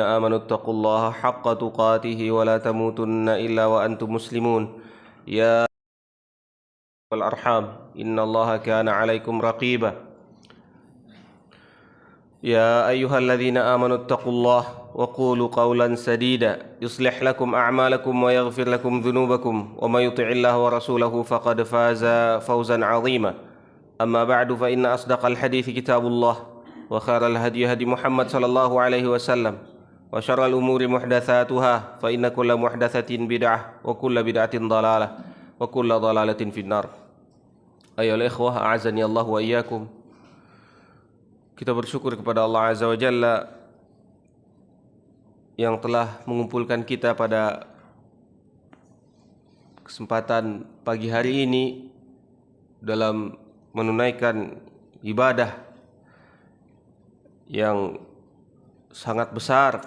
آمنوا اتقوا الله حق تقاته ولا تموتن إلا وأنتم مسلمون يا الأرحام إن الله كان عليكم رقيبا يا أيها الذين آمنوا اتقوا الله وقولوا قولا سديدا يصلح لكم أعمالكم ويغفر لكم ذنوبكم ومن يطع الله ورسوله فقد فاز فوزا عظيما أما بعد فإن أصدق الحديث كتاب الله وخير الهدي هدي محمد صلى الله عليه وسلم وشر الأمور محدثاتها فإن كل محدثة بدعة وكل بدعة ضلالة وكل ضلالة في النار. Ayolah ikhwah, a'azani Allah wa iyyakum. Kita bersyukur kepada Allah Azza wa Jalla yang telah mengumpulkan kita pada kesempatan pagi hari ini dalam menunaikan ibadah yang sangat besar,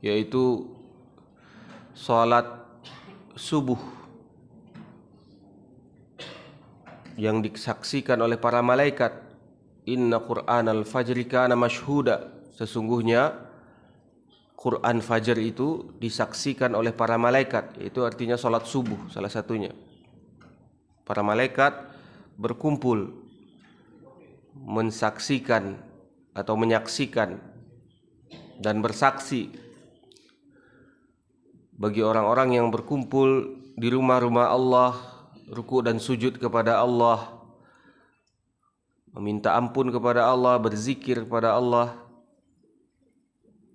yaitu salat subuh yang disaksikan oleh para malaikat. Inna Qur'anal fajri kana mashhuda, sesungguhnya Quran Fajar itu disaksikan oleh para malaikat. Itu artinya salat subuh salah satunya. Para malaikat berkumpul mensaksikan atau menyaksikan dan bersaksi bagi orang-orang yang berkumpul di rumah-rumah Allah, ruku dan sujud kepada Allah, meminta ampun kepada Allah, berzikir kepada Allah,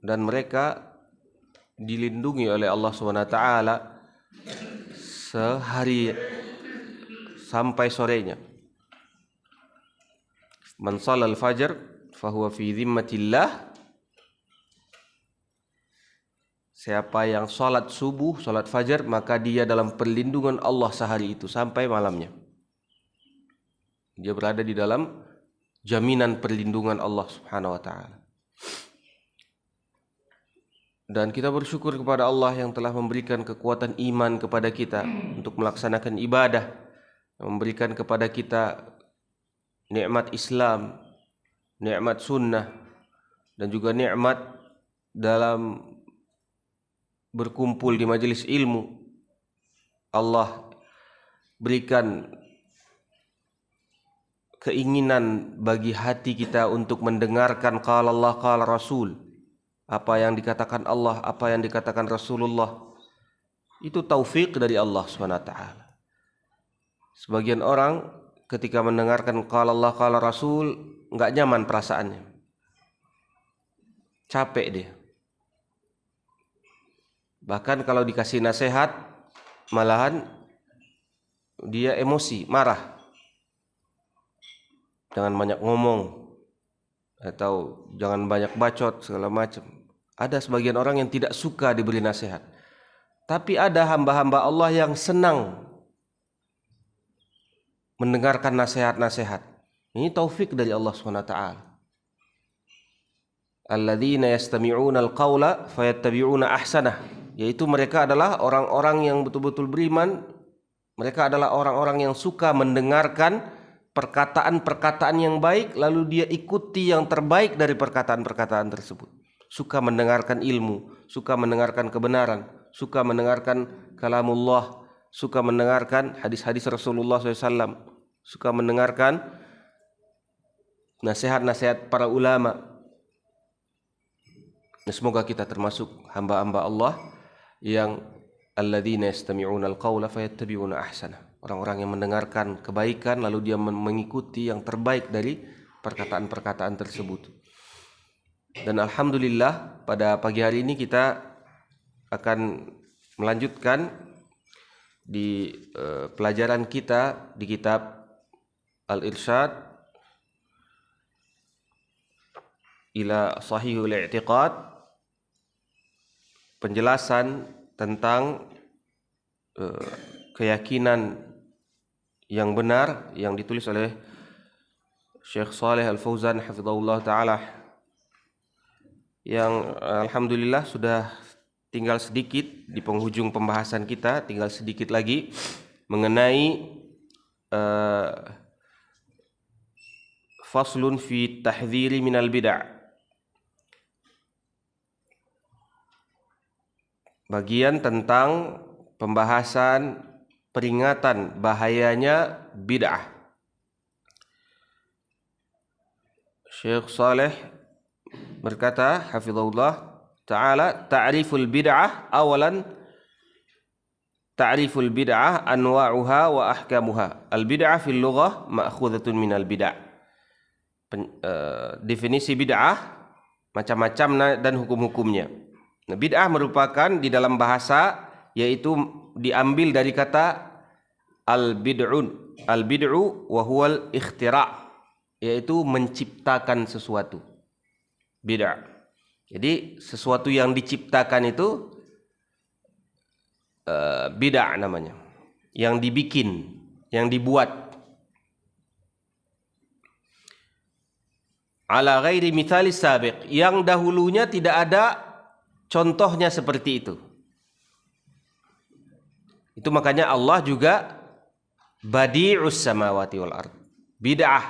dan mereka dilindungi oleh Allah SWT sehari sampai sorenya. Man shalal fajr fahuwa fi dhimmatillah. Siapa yang salat subuh, salat fajar, maka dia dalam perlindungan Allah sehari itu sampai malamnya. Dia berada di dalam jaminan perlindungan Allah Subhanahu wa taala. Dan kita bersyukur kepada Allah yang telah memberikan kekuatan iman kepada kita untuk melaksanakan ibadah, memberikan kepada kita nikmat Islam, nikmat sunnah, dan juga nikmat dalam berkumpul di majelis ilmu. Allah berikan keinginan bagi hati kita untuk mendengarkan qala Allah qala Rasul, apa yang dikatakan Allah, apa yang dikatakan Rasulullah. Itu taufik dari Allah SWT. Sebagian orang ketika mendengarkan qala Allah qala Rasul enggak nyaman perasaannya, capek dia. Bahkan kalau dikasih nasihat malahan dia emosi, marah. Jangan banyak ngomong atau jangan banyak bacot segala macam. Ada sebagian orang yang tidak suka diberi nasihat. Tapi ada hamba-hamba Allah yang senang mendengarkan nasihat-nasihat. Ini taufik dari Allah SWT. Alladzina yastami'una al-qawla fayattabi'una ahsanah, yaitu mereka adalah orang-orang yang betul-betul beriman. Mereka adalah orang-orang yang suka mendengarkan perkataan-perkataan yang baik, lalu dia ikuti yang terbaik dari perkataan-perkataan tersebut. Suka mendengarkan ilmu, suka mendengarkan kebenaran, suka mendengarkan kalamullah, suka mendengarkan hadis-hadis Rasulullah SAW, suka mendengarkan nasihat-nasihat para ulama. Semoga kita termasuk hamba-hamba Allah yang alladzina yastami'una al-qawla fayattabi'una ahsanah. Orang-orang yang mendengarkan kebaikan lalu dia mengikuti yang terbaik dari perkataan-perkataan tersebut. Dan alhamdulillah pada pagi hari ini kita akan melanjutkan di pelajaran kita di kitab Al-Irsyad ila Sahihul I'tiqad, penjelasan tentang keyakinan yang benar yang ditulis oleh Syekh Shalih Al-Fauzan hafizahullah ta'ala, yang alhamdulillah sudah tinggal sedikit di penghujung pembahasan kita, tinggal sedikit lagi mengenai faslun fi tahdhiri minal bid'ah, bagian tentang pembahasan peringatan bahayanya bid'ah. Syekh Saleh berkata, hafizahullah ta'ala, ta'riful bid'ah awalan, ta'riful bid'ah anwa'uha wa ahkamuha. Al-bid'ah fil lughah ma'khudhatun minal bid'ah. Definisi bid'ah macam-macam dan hukum-hukumnya. Nah, bid'ah merupakan di dalam bahasa yaitu diambil dari kata al-bid'u wa huwal ikhtira', yaitu menciptakan sesuatu. Bid'ah. Jadi sesuatu yang diciptakan itu bid'ah namanya. Yang dibikin, yang dibuat. Ala ghairi mithalis sabiq, yang dahulunya tidak ada contohnya seperti itu. Itu makanya Allah juga badi'us samawati wal ard. Bid'ah.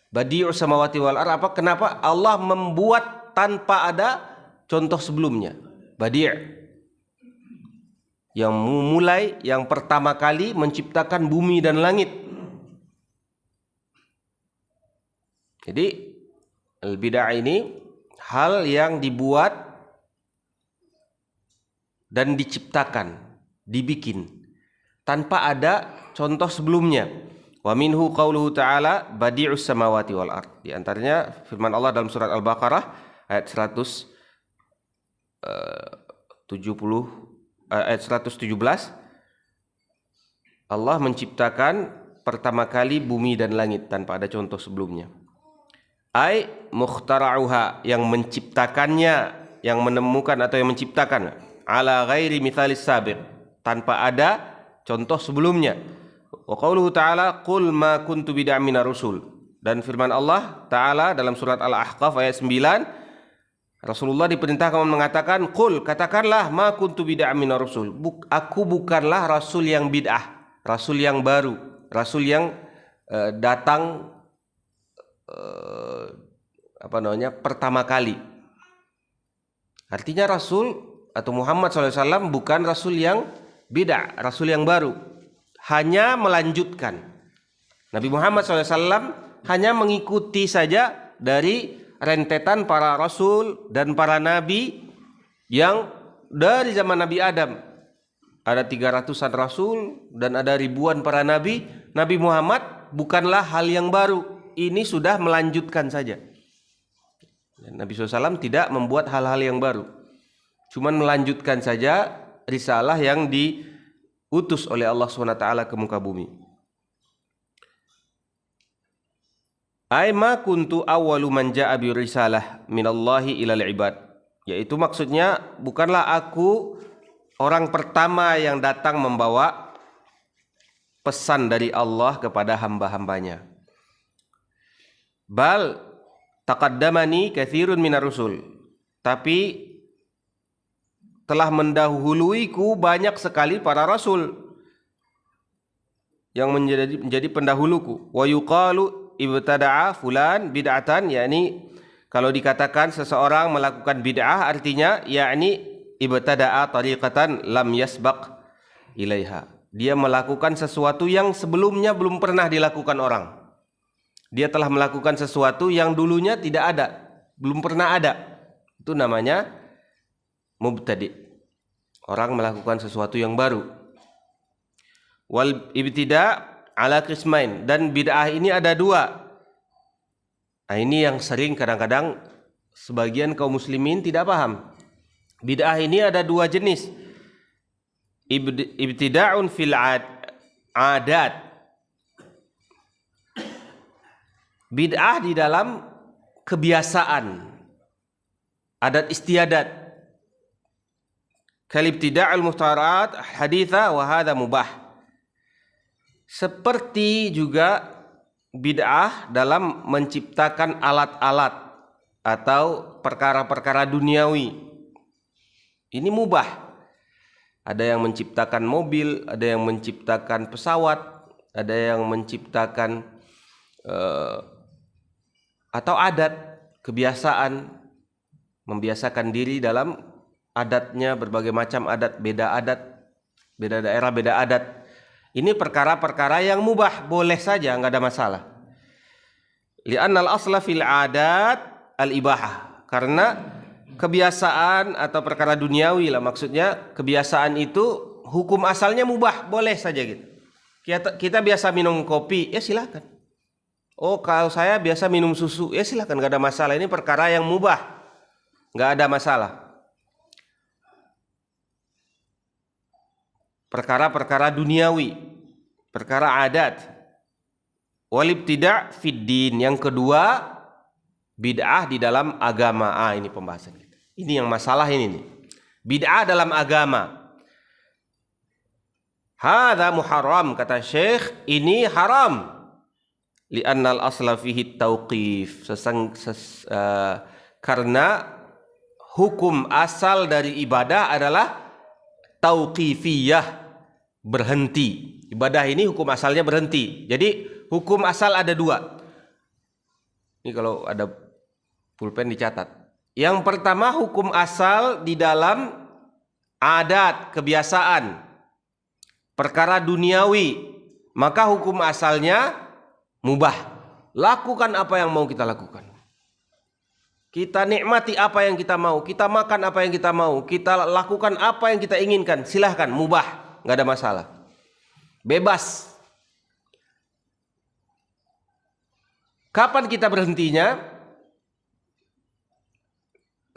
Badi'us samawati wal ard apa? Kenapa? Allah membuat tanpa ada contoh sebelumnya. Badi'. Yang memulai, yang pertama kali menciptakan bumi dan langit. Jadi al-bid'ah ini hal yang dibuat dan diciptakan, dibikin tanpa ada contoh sebelumnya. Wa minhu qauluhu ta'ala badi'us samawati wal ard. Di antaranya firman Allah dalam surat Al-Baqarah ayat 117, Allah menciptakan pertama kali bumi dan langit tanpa ada contoh sebelumnya. Ai mukhtara'uha, yang menciptakannya, yang menemukan atau yang menciptakan, ala ghairi mithalis sabiq, tanpa ada contoh sebelumnya. Wa qauluhu ta'ala qul ma kuntu bid'an minar rusul. Dan firman Allah Ta'ala dalam surat Al-Ahqaf ayat 9, Rasulullah diperintahkan mengatakan, qul, katakanlah, ma kuntu bid'an minar rusul, aku bukanlah rasul yang bid'ah, rasul yang baru, rasul yang datang pertama kali. Artinya Rasul atau Muhammad SAW bukan Rasul yang bid'ah, Rasul yang baru, hanya melanjutkan. Nabi Muhammad SAW hanya mengikuti saja dari rentetan para Rasul dan para Nabi yang dari zaman Nabi Adam. Ada 300-an Rasul dan ada ribuan para Nabi. Nabi Muhammad bukanlah hal yang baru, ini sudah melanjutkan saja. Nabi SAW tidak membuat hal-hal yang baru, cuman melanjutkan saja risalah yang diutus oleh Allah SWT ke muka bumi. Ai ma kuntu awwalu man ja'a bi risalah minallahi ilal ibad, yaitu maksudnya bukanlah aku orang pertama yang datang membawa pesan dari Allah kepada hamba-hambanya. Bal taqaddamani katsirun minar rusul, tapi telah mendahuluiku banyak sekali para rasul yang menjadi pendahuluku. Wa yuqalu ibtada'a fulan bid'atan, yakni kalau dikatakan seseorang melakukan bid'ah artinya yakni ibtada'a tariqatan lam yasbaq ilaiha, dia melakukan sesuatu yang sebelumnya belum pernah dilakukan orang. Dia telah melakukan sesuatu yang dulunya tidak ada, belum pernah ada. Itu namanya mubtadi'. Orang melakukan sesuatu yang baru. Wal ibtida' ala qismain, dan bid'ah ini ada dua. Nah, ini yang sering kadang-kadang sebagian kaum muslimin tidak paham. Bid'ah ini ada dua jenis. Ibtida'un fil adat, bid'ah di dalam kebiasaan, adat istiadat. Kalibtida'ul muhtarat haditha wa hadha mubah. Seperti juga bid'ah dalam menciptakan alat-alat atau perkara-perkara duniawi. Ini mubah. Ada yang menciptakan mobil, ada yang menciptakan pesawat, ada yang menciptakan atau adat, kebiasaan, membiasakan diri dalam adatnya, berbagai macam adat, beda daerah, beda adat. Ini perkara-perkara yang mubah, boleh saja, nggak ada masalah. Li'annal asla fil adat al-ibahah. Karena kebiasaan atau perkara duniawi lah, maksudnya kebiasaan itu hukum asalnya mubah, boleh saja gitu. Kita biasa minum kopi, ya silakan. Oh, kalau saya biasa minum susu, ya silakan, nggak ada masalah. Ini perkara yang mubah, nggak ada masalah. Perkara-perkara duniawi, perkara adat. Walibtida' fid din. Yang kedua, bid'ah di dalam agama. Ini pembahasan kita. Ini yang masalah ini nih. Bid'ah dalam agama. Hadza muharram, kata Syekh, ini haram. Li'annal asla fihi tauqif. Karena hukum asal dari ibadah adalah tauqifiyah, berhenti. Ibadah ini hukum asalnya berhenti. Jadi hukum asal ada dua. Ini kalau ada pulpen dicatat. Yang pertama, hukum asal di dalam adat, kebiasaan, perkara duniawi, maka hukum asalnya mubah. Lakukan apa yang mau kita lakukan. Kita nikmati apa yang kita mau, kita makan apa yang kita mau, kita lakukan apa yang kita inginkan. Silahkan, mubah, nggak ada masalah. Bebas. Kapan kita berhentinya?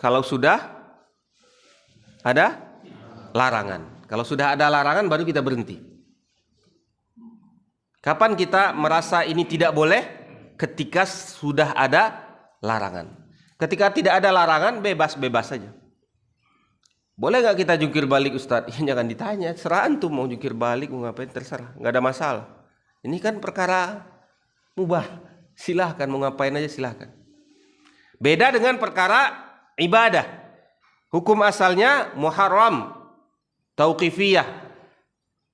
Kalau sudah ada larangan. Kalau sudah ada larangan baru kita berhenti. Kapan kita merasa ini tidak boleh? Ketika sudah ada larangan. Ketika tidak ada larangan, bebas-bebas saja. Boleh nggak kita jungkir balik, Ustadz? Ya, jangan ditanya, serah antum mau jungkir balik, mau ngapain, terserah, nggak ada masalah. Ini kan perkara mubah, silahkan mau ngapain aja silahkan. Beda dengan perkara ibadah, hukum asalnya muharram, tauqifiyah.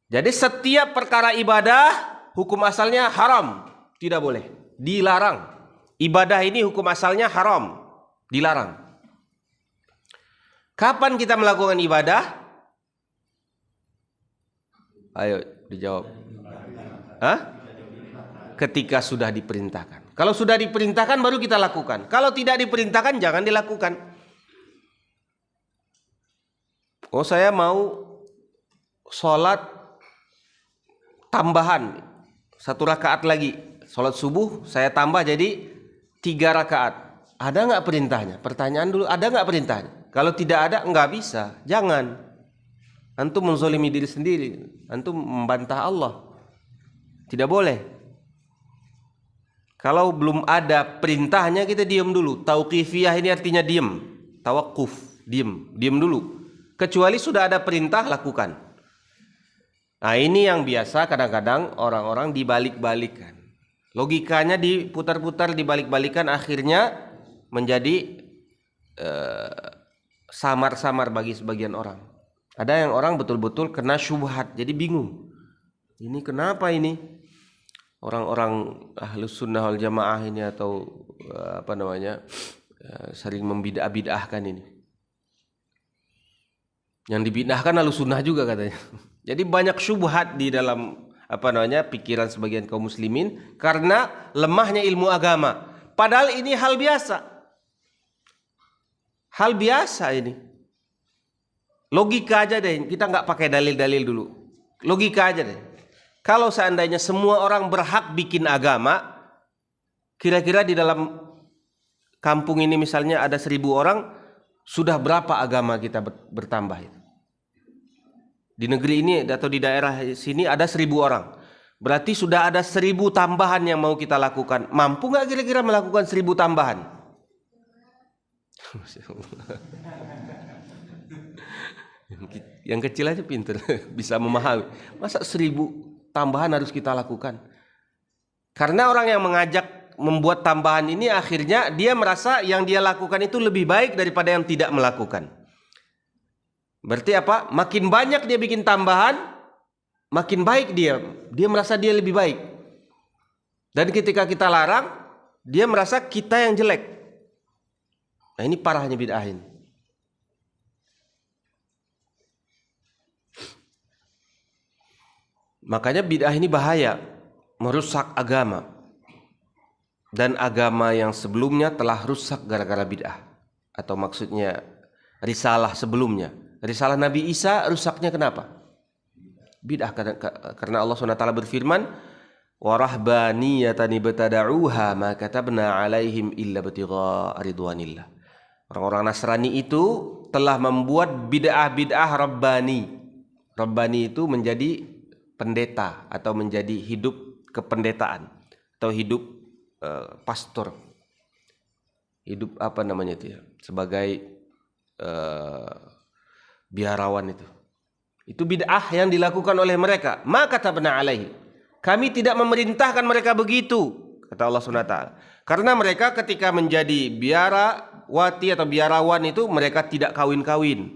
Jadi setiap perkara ibadah hukum asalnya haram, tidak boleh, dilarang. Ibadah ini hukum asalnya haram, dilarang. Kapan kita melakukan ibadah? Ayo dijawab. Ketika sudah diperintahkan. Kalau sudah diperintahkan baru kita lakukan. Kalau tidak diperintahkan jangan dilakukan. Oh, saya mau sholat tambahan 1 rakaat lagi. Sholat subuh saya tambah jadi 3 rakaat. Ada nggak perintahnya? Pertanyaan dulu, ada nggak perintahnya? Kalau tidak ada, nggak bisa. Jangan. Antum menzolimi diri sendiri. Antum membantah Allah. Tidak boleh. Kalau belum ada perintahnya, kita diam dulu. Tauqifiyah ini artinya diam. Tawakuf, diam. Diam dulu. Kecuali sudah ada perintah, lakukan. Nah, ini yang biasa kadang-kadang orang-orang dibalik-balikan. Logikanya diputar-putar, dibalik-balikan, akhirnya menjadi samar-samar bagi sebagian orang. Ada yang orang betul-betul kena syubhat, jadi bingung. Ini kenapa ini? Orang-orang ahlus sunnah wal jamaah ini atau sering membidah-bidahkan ini. Yang dibidahkan ahlus sunnah juga katanya. Jadi banyak syubhat di dalam pikiran sebagian kaum muslimin karena lemahnya ilmu agama. Padahal ini hal biasa. Hal biasa ini. Logika aja deh, kita nggak pakai dalil-dalil dulu. Logika aja deh. Kalau seandainya semua orang berhak bikin agama, kira-kira di dalam kampung ini misalnya ada 1.000 orang, sudah berapa agama kita bertambah itu? Di negeri ini atau di daerah sini ada 1.000 orang. Berarti sudah ada 1.000 tambahan yang mau kita lakukan. Mampu nggak kira-kira melakukan 1.000 tambahan? Yang kecil aja pinter, bisa memahami. Masa 1.000 tambahan harus kita lakukan? Karena orang yang mengajak membuat tambahan ini akhirnya dia merasa yang dia lakukan itu lebih baik daripada yang tidak melakukan. Berarti apa? Makin banyak dia bikin tambahan, makin baik dia. Dia merasa dia lebih baik. Dan ketika kita larang, dia merasa kita yang jelek. Nah, ini parahnya bid'ah ini. Makanya bid'ah ini bahaya, merusak agama. Dan agama yang sebelumnya telah rusak gara-gara bid'ah. Atau maksudnya risalah sebelumnya. Risalah Nabi Isa rusaknya kenapa? Bid'ah, karena Allah SWT berfirman, warahbaniyatan ibtada'uha ma katabna 'alaihim illa ibtigha'a ridwanillah. Orang-orang Nasrani itu telah membuat bid'ah rabbani. Rabbani itu menjadi pendeta atau menjadi hidup kependetaan atau hidup pastor. Hidup apa namanya itu ya? Sebagai biarawan itu. Itu bid'ah yang dilakukan oleh mereka. Ma katabna 'alaihi. Kami tidak memerintahkan mereka begitu, kata Allah SWT. Karena mereka ketika menjadi biarawati atau biarawan itu mereka tidak kawin-kawin.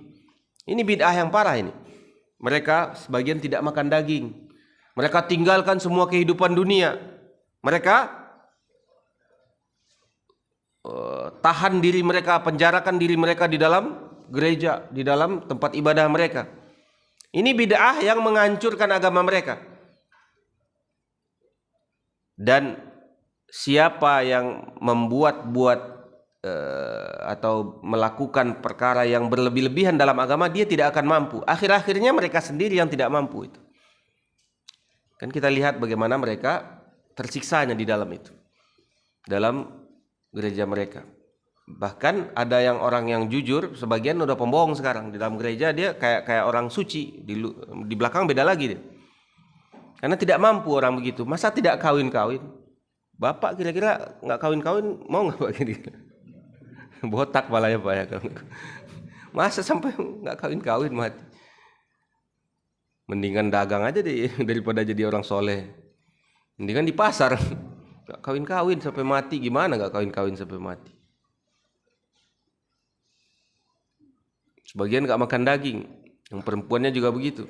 Ini bid'ah yang parah ini. Mereka sebagian tidak makan daging. Mereka tinggalkan semua kehidupan dunia. Mereka tahan diri mereka, penjarakan diri mereka di dalam gereja, di dalam tempat ibadah mereka. Ini bid'ah yang menghancurkan agama mereka. Dan siapa yang membuat-buat atau melakukan perkara yang berlebih-lebihan dalam agama, dia tidak akan mampu. Akhir-akhirnya mereka sendiri yang tidak mampu itu. Kan kita lihat bagaimana mereka tersiksanya di dalam itu, dalam gereja mereka. Bahkan ada yang orang yang jujur, sebagian udah pembohong sekarang di dalam gereja, dia kayak orang suci, di belakang beda lagi dia. Karena tidak mampu orang begitu. Masa tidak kawin-kawin? Bapak kira-kira nggak kawin-kawin mau nggak Pak kira-kira? Botak malah ya Pak ya. Masa sampai nggak kawin-kawin mati? Mendingan dagang aja deh daripada jadi orang soleh. Mendingan di pasar. Nggak kawin-kawin sampai mati, gimana nggak kawin-kawin sampai mati? Sebagian nggak makan daging. Yang perempuannya juga begitu.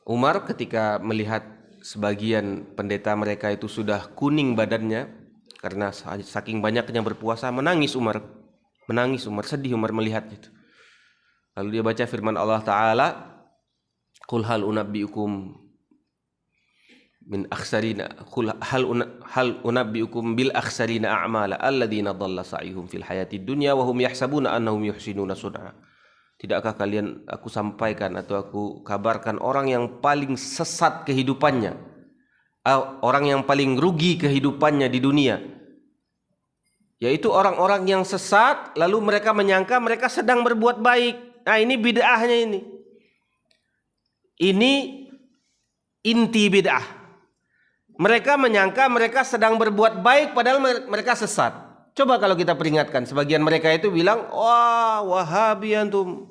Umar ketika melihat sebagian pendeta mereka itu sudah kuning badannya karena saking banyaknya berpuasa, menangis Umar, sedih Umar melihat itu. Lalu dia baca firman Allah Ta'ala, qul hal unabbiukum min akhsarina hal unabbiukum bil akhsarina a'mala alladzina dhalla sa'ihum fil hayatid dunya wa hum yahsabuna annahum yuhsinuna sun'a. Tidakkah kalian aku sampaikan atau aku kabarkan orang yang paling sesat kehidupannya, orang yang paling rugi kehidupannya di dunia, yaitu orang-orang yang sesat lalu mereka menyangka mereka sedang berbuat baik. Nah, ini bid'ahnya ini. Ini inti bid'ah. Mereka menyangka mereka sedang berbuat baik padahal mereka sesat. Coba kalau kita peringatkan, sebagian mereka itu bilang, wah Wahabi antum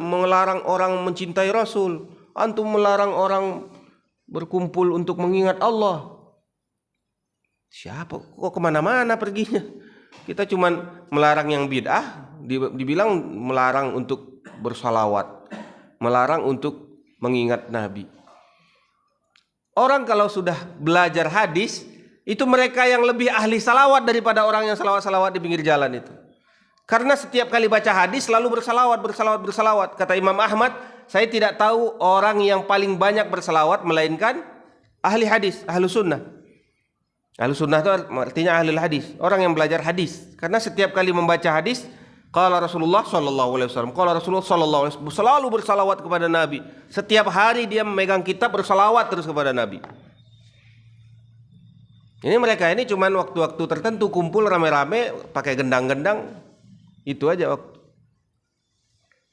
melarang orang mencintai Rasul, antum melarang orang berkumpul untuk mengingat Allah. Siapa? Kok kemana-mana perginya? Kita cuman melarang yang bid'ah, dibilang melarang untuk bersalawat, melarang untuk mengingat Nabi. Orang kalau sudah belajar hadis, itu mereka yang lebih ahli salawat daripada orang yang salawat-salawat di pinggir jalan itu. Karena setiap kali baca hadis selalu bersalawat. Kata Imam Ahmad, saya tidak tahu orang yang paling banyak bersalawat melainkan ahli hadis, ahlu sunnah. Ahlu sunnah itu artinya ahli hadis, orang yang belajar hadis. Karena setiap kali membaca hadis, qala Rasulullah sallallahu alaihi wasallam, qala Rasulullah sallallahu alaihi wasallam, selalu bersalawat kepada Nabi. Setiap hari dia memegang kitab bersalawat terus kepada Nabi. Ini mereka ini cuman waktu-waktu tertentu kumpul rame-rame pakai gendang-gendang, itu aja waktu.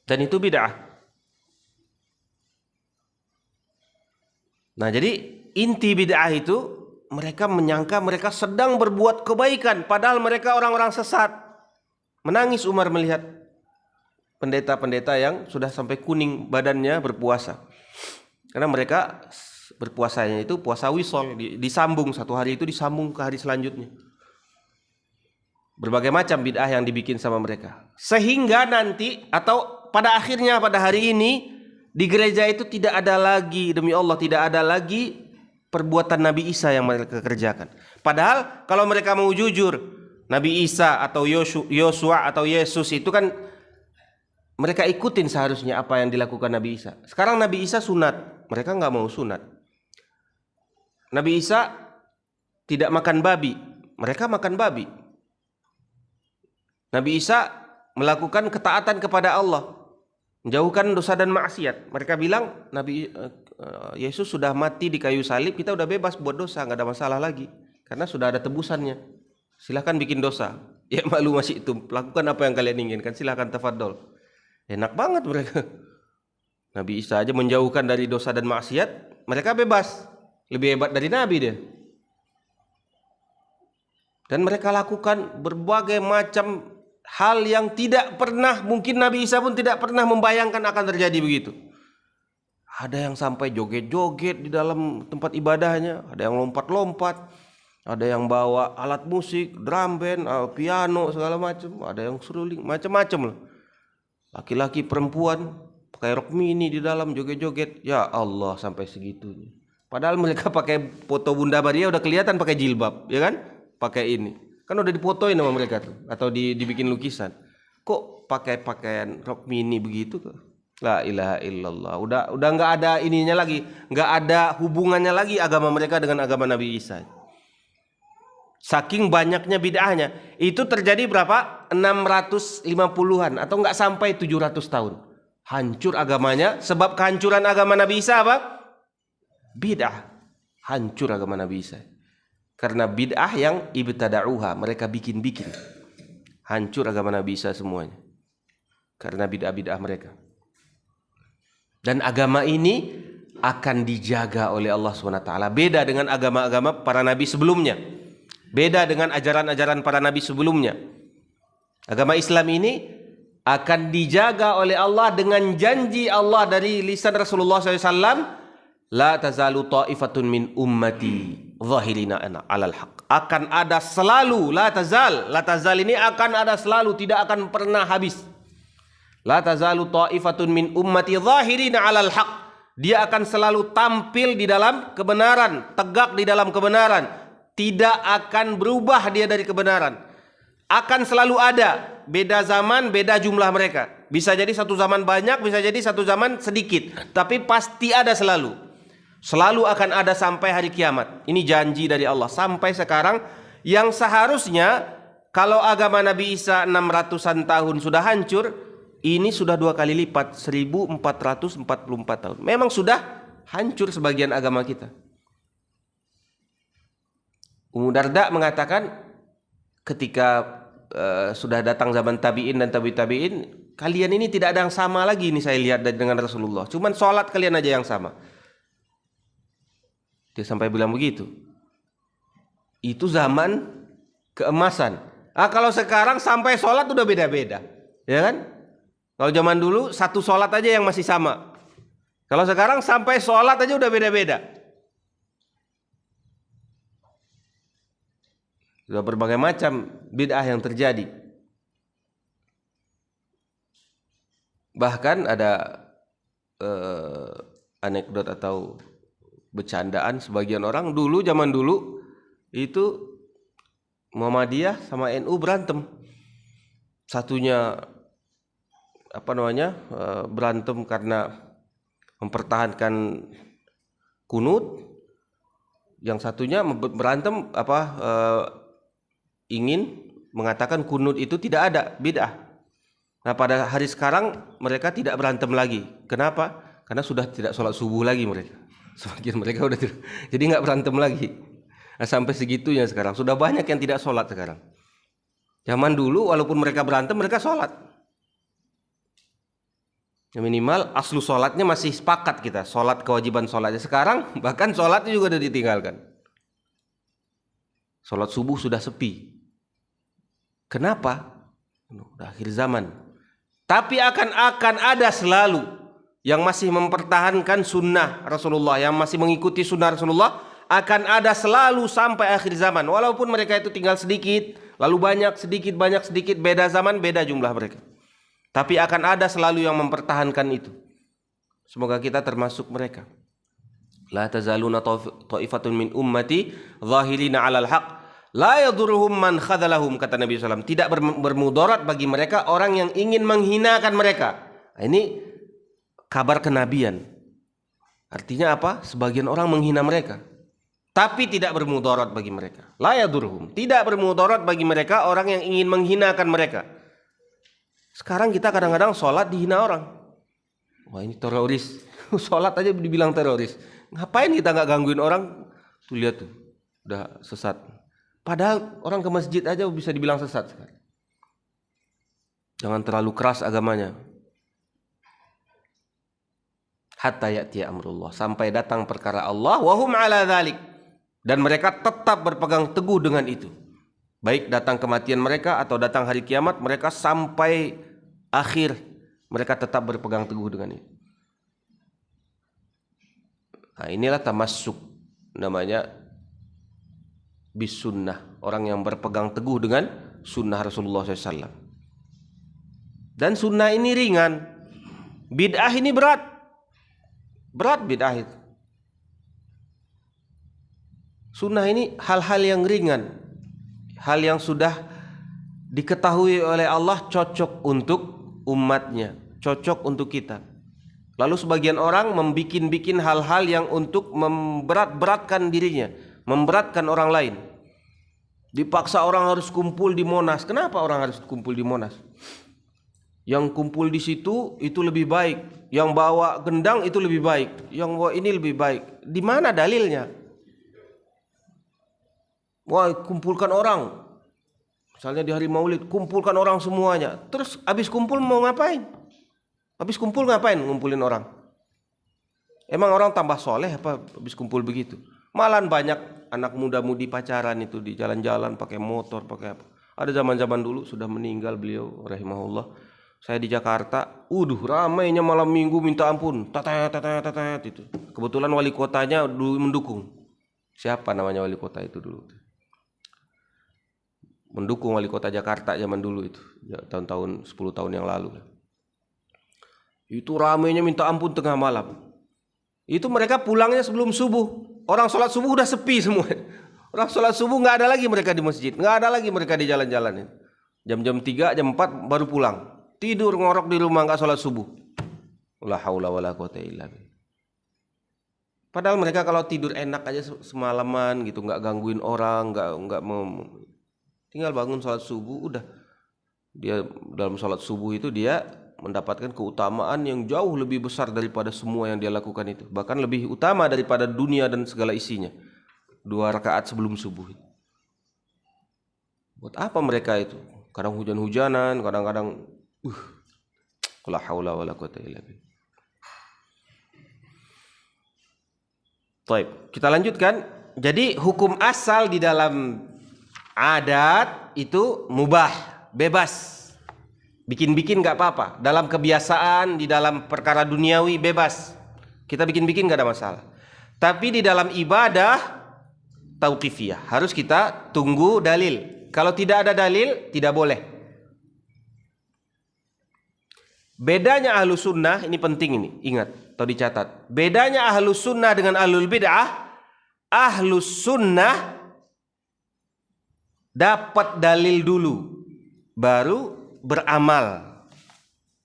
Dan itu bid'ah. Nah, jadi inti bid'ah itu mereka menyangka mereka sedang berbuat kebaikan padahal mereka orang-orang sesat. Menangis Umar melihat pendeta-pendeta yang sudah sampai kuning badannya berpuasa. Karena mereka berpuasanya itu puasa wisol, disambung satu hari itu disambung ke hari selanjutnya. Berbagai macam bid'ah yang dibikin sama mereka. Sehingga nanti atau pada akhirnya pada hari ini di gereja itu tidak ada lagi, demi Allah tidak ada lagi perbuatan Nabi Isa yang mereka kerjakan. Padahal kalau mereka mau jujur, Nabi Isa atau Yosua atau Yesus itu kan mereka ikutin seharusnya apa yang dilakukan Nabi Isa. Sekarang Nabi Isa sunat. mereka nggak mau sunat. Nabi Isa tidak makan babi, mereka makan babi. Nabi Isa melakukan ketaatan kepada Allah, menjauhkan dosa dan maksiat. Mereka bilang Yesus sudah mati di kayu salib, kita udah bebas buat dosa, nggak ada masalah lagi karena sudah ada tebusannya. Silahkan bikin dosa, ya malu masih itu, lakukan apa yang kalian inginkan, silahkan tafadhol. Enak banget mereka. Nabi Isa aja menjauhkan dari dosa dan maksiat, mereka bebas. Lebih hebat dari Nabi dia. Dan mereka lakukan berbagai macam hal yang tidak pernah, mungkin Nabi Isa pun tidak pernah membayangkan akan terjadi begitu. Ada yang sampai joget-joget di dalam tempat ibadahnya, ada yang lompat-lompat, ada yang bawa alat musik, drum band, piano segala macam, ada yang seruling, macam-macam lah. Laki-laki, perempuan pakai rok mini di dalam joget-joget. Ya Allah, sampai segitunya. Padahal mereka pakai foto Bunda Maria udah kelihatan pakai jilbab, ya kan? Pakai ini. Kan udah difotoin sama mereka tuh atau dibikin lukisan. Kok pakai pakaian rok mini begitu kok? La ilaha illallah. Udah enggak ada ininya lagi, enggak ada hubungannya lagi agama mereka dengan agama Nabi Isa. Saking banyaknya bid'ahnya. Itu terjadi berapa? 650-an atau enggak sampai 700 tahun. Hancur agamanya. Sebab kehancuran agama Nabi Isa apa? Bid'ah. Hancur agama Nabi Isa. Karena bid'ah yang ibtada'uha, mereka bikin-bikin. Hancur agama Nabi Isa semuanya. Karena bid'ah-bid'ah mereka. Dan agama ini akan dijaga oleh Allah SWT. Beda dengan agama-agama para nabi sebelumnya. Beda dengan ajaran-ajaran para nabi sebelumnya. Agama Islam ini akan dijaga oleh Allah dengan janji Allah dari lisan Rasulullah SAW. La tazalu ta'ifatun min ummati zahirina alal haq. Akan ada selalu, la tazal ini akan ada selalu, tidak akan pernah habis. La tazalu ta'ifatun min ummati zahirina alal haq. Dia akan selalu tampil di dalam kebenaran, tegak di dalam kebenaran. Tidak akan berubah dia dari kebenaran. Akan selalu ada. Beda zaman, beda jumlah mereka. Bisa jadi satu zaman banyak, bisa jadi satu zaman sedikit. Tapi pasti ada selalu. Selalu akan ada sampai hari kiamat. Ini janji dari Allah. Sampai sekarang yang seharusnya kalau agama Nabi Isa 600-an tahun sudah hancur, ini sudah 2 kali lipat, 1444 tahun. Memang sudah hancur sebagian agama kita. Ummu Darda mengatakan ketika sudah datang zaman tabi'in dan tabi'in, kalian ini tidak ada yang sama lagi ini saya lihat dengan Rasulullah. Cuman sholat kalian aja yang sama. Dia sampai bilang begitu. Itu zaman keemasan. Kalau sekarang sampai sholat udah beda-beda, ya kan? Kalau zaman dulu satu sholat aja yang masih sama. Kalau sekarang sampai sholat aja udah beda-beda. Sudah berbagai macam bid'ah yang terjadi. Bahkan ada anekdot atau bercandaan sebagian orang dulu, zaman dulu itu Muhammadiyah sama NU berantem. Satunya berantem karena mempertahankan kunut, yang satunya berantem ingin mengatakan kunut itu tidak ada, bid'ah. Nah pada hari sekarang mereka tidak berantem lagi. Kenapa? Karena sudah tidak sholat subuh lagi mereka. Sebagian mereka udah tidak, jadi nggak berantem lagi. Nah, sampai segitunya sekarang. Sudah banyak yang tidak sholat sekarang. Zaman dulu walaupun mereka berantem mereka sholat. Minimal aslu sholatnya masih sepakat kita. Sholat kewajiban sholatnya. Sekarang bahkan sholatnya juga udah ditinggalkan. Sholat subuh sudah sepi. Kenapa? Udah akhir zaman. Tapi akan ada selalu yang masih mempertahankan sunnah Rasulullah, yang masih mengikuti sunnah Rasulullah, akan ada selalu sampai akhir zaman. Walaupun mereka itu tinggal sedikit, lalu banyak, sedikit, beda zaman, beda jumlah mereka. Tapi akan ada selalu yang mempertahankan itu. Semoga kita termasuk mereka. La tazaluna ta'ifatun min ummati zahirina 'alal haq. La yadurruhum man khadalahum, kata Nabi SAW. Tidak bermudarat bagi mereka orang yang ingin menghinakan mereka. Ini kabar kenabian. Artinya apa? Sebagian orang menghina mereka, tapi tidak bermudarat bagi mereka. La yadurhum, tidak bermudarat bagi mereka orang yang ingin menghinakan mereka. Sekarang kita kadang-kadang sholat dihina orang. Wah, ini teroris. Sholat aja dibilang teroris. Ngapain kita nggak gangguin orang? Tuh lihat tuh, udah sesat. Padahal orang ke masjid aja bisa dibilang sesat sekarang. Jangan terlalu keras agamanya. Hatta ya'ti amrullah, sampai datang perkara Allah, wa hum ala dzalik, dan mereka tetap berpegang teguh dengan itu. Baik datang kematian mereka atau datang hari kiamat, mereka sampai akhir mereka tetap berpegang teguh dengan itu. Nah, inilah tamassuk, namanya bis sunnah, orang yang berpegang teguh dengan sunnah Rasulullah SAW. Dan sunnah ini ringan, bid'ah ini berat bid'ah itu. Sunnah ini hal-hal yang ringan, hal yang sudah diketahui oleh Allah cocok untuk umatnya, cocok untuk kita. Lalu sebagian orang membikin hal-hal yang untuk memberat-beratkan dirinya, memberatkan orang lain. Dipaksa orang harus kumpul di Monas. Kenapa orang harus kumpul di Monas? Yang kumpul di situ itu lebih baik, yang bawa gendang itu lebih baik, yang bawa ini lebih baik. Di mana dalilnya? Wah, kumpulkan orang. Misalnya di hari Maulid, kumpulkan orang semuanya. Terus habis kumpul mau ngapain? Habis kumpul ngapain ngumpulin orang? Emang orang tambah soleh apa habis kumpul begitu? Malahan banyak anak muda-mudi pacaran itu di jalan-jalan pakai motor, pakai apa. Ada zaman-zaman dulu sudah meninggal beliau rahimahullah. Saya di Jakarta, ramainya malam minggu minta ampun, tetet itu. Kebetulan wali kotanya dulu mendukung. Siapa namanya wali kota itu dulu? Mendukung wali kota Jakarta zaman dulu itu, tahun-tahun 10 tahun yang lalu. Itu ramainya minta ampun tengah malam. Itu mereka pulangnya sebelum subuh. Orang sholat subuh udah sepi semua. Orang sholat subuh nggak ada lagi mereka di masjid, nggak ada lagi mereka di jalan-jalan. Jam-jam 3, jam 4 baru pulang. Tidur ngorok di rumah nggak sholat subuh. La haula wala quwata illa billah. Padahal mereka kalau tidur enak aja semalaman gitu, nggak gangguin orang, nggak mau, tinggal bangun sholat subuh udah. Dia dalam sholat subuh itu dia mendapatkan keutamaan yang jauh lebih besar daripada semua yang dia lakukan itu. Bahkan lebih utama daripada dunia dan segala isinya. 2 rakaat sebelum subuh. Buat apa mereka itu? Kadang hujan-hujanan, kadang-kadang la haula wala quwata illa billah. Baik, kita lanjutkan. Jadi hukum asal di dalam adat itu mubah, bebas. Bikin-bikin gak apa-apa. Dalam kebiasaan, di dalam perkara duniawi bebas. Kita bikin-bikin gak ada masalah. Tapi di dalam ibadah tauqifiyah, harus kita tunggu dalil. Kalau tidak ada dalil, tidak boleh. Bedanya ahlu sunnah, ini penting ini, ingat atau dicatat. Bedanya ahlu sunnah dengan ahlul bid'ah, ahlu sunnah dapat dalil dulu, baru beramal.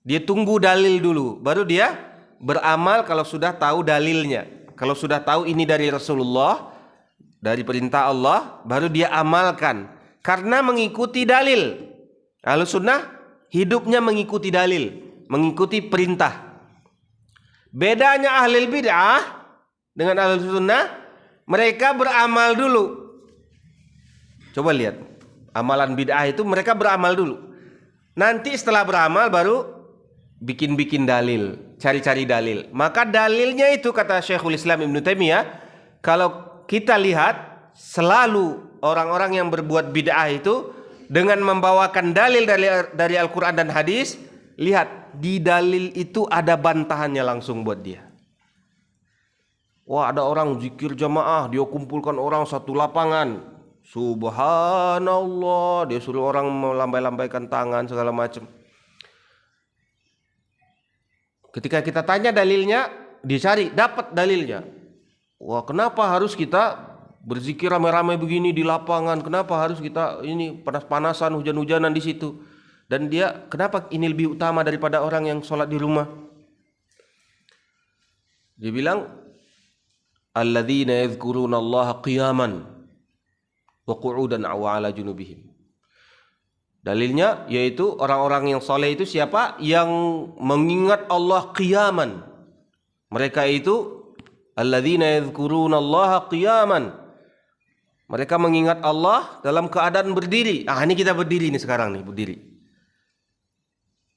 Dia tunggu dalil dulu, baru dia beramal kalau sudah tahu dalilnya. Kalau sudah tahu ini dari Rasulullah, dari perintah Allah, baru dia amalkan. Karena mengikuti dalil. Ahlu sunnah hidupnya mengikuti dalil, mengikuti perintah. Bedanya ahli bid'ah dengan ahli sunnah, mereka beramal dulu. Coba lihat, amalan bid'ah itu mereka beramal dulu. Nanti setelah beramal baru bikin-bikin dalil, cari-cari dalil. Maka dalilnya itu kata Syekhul Islam Ibnu Taimiyah, kalau kita lihat selalu orang-orang yang berbuat bid'ah itu dengan membawakan dalil dari Al-Quran dan hadis, lihat di dalil itu ada bantahannya langsung buat dia. Wah, ada orang zikir jamaah, dia kumpulkan orang satu lapangan. Subhanallah, dia suruh orang melambai-lambaikan tangan segala macam. Ketika kita tanya dalilnya, dicari, dapat dalilnya. Wah, kenapa harus kita berzikir ramai-ramai begini di lapangan? Kenapa harus kita ini panas-panasan, hujan-hujanan di situ? Dan dia, kenapa ini lebih utama daripada orang yang sholat di rumah? Dia bilang, alladzina yadhkuruna Allah qiyaman wa qu'udan wa 'ala junubihim. Dalilnya yaitu orang-orang yang soleh itu siapa? Yang mengingat Allah qiyaman. Mereka itu alladzina yadhkuruna Allah qiyaman. Mereka mengingat Allah dalam keadaan berdiri. Ini kita berdiri nih sekarang nih, berdiri.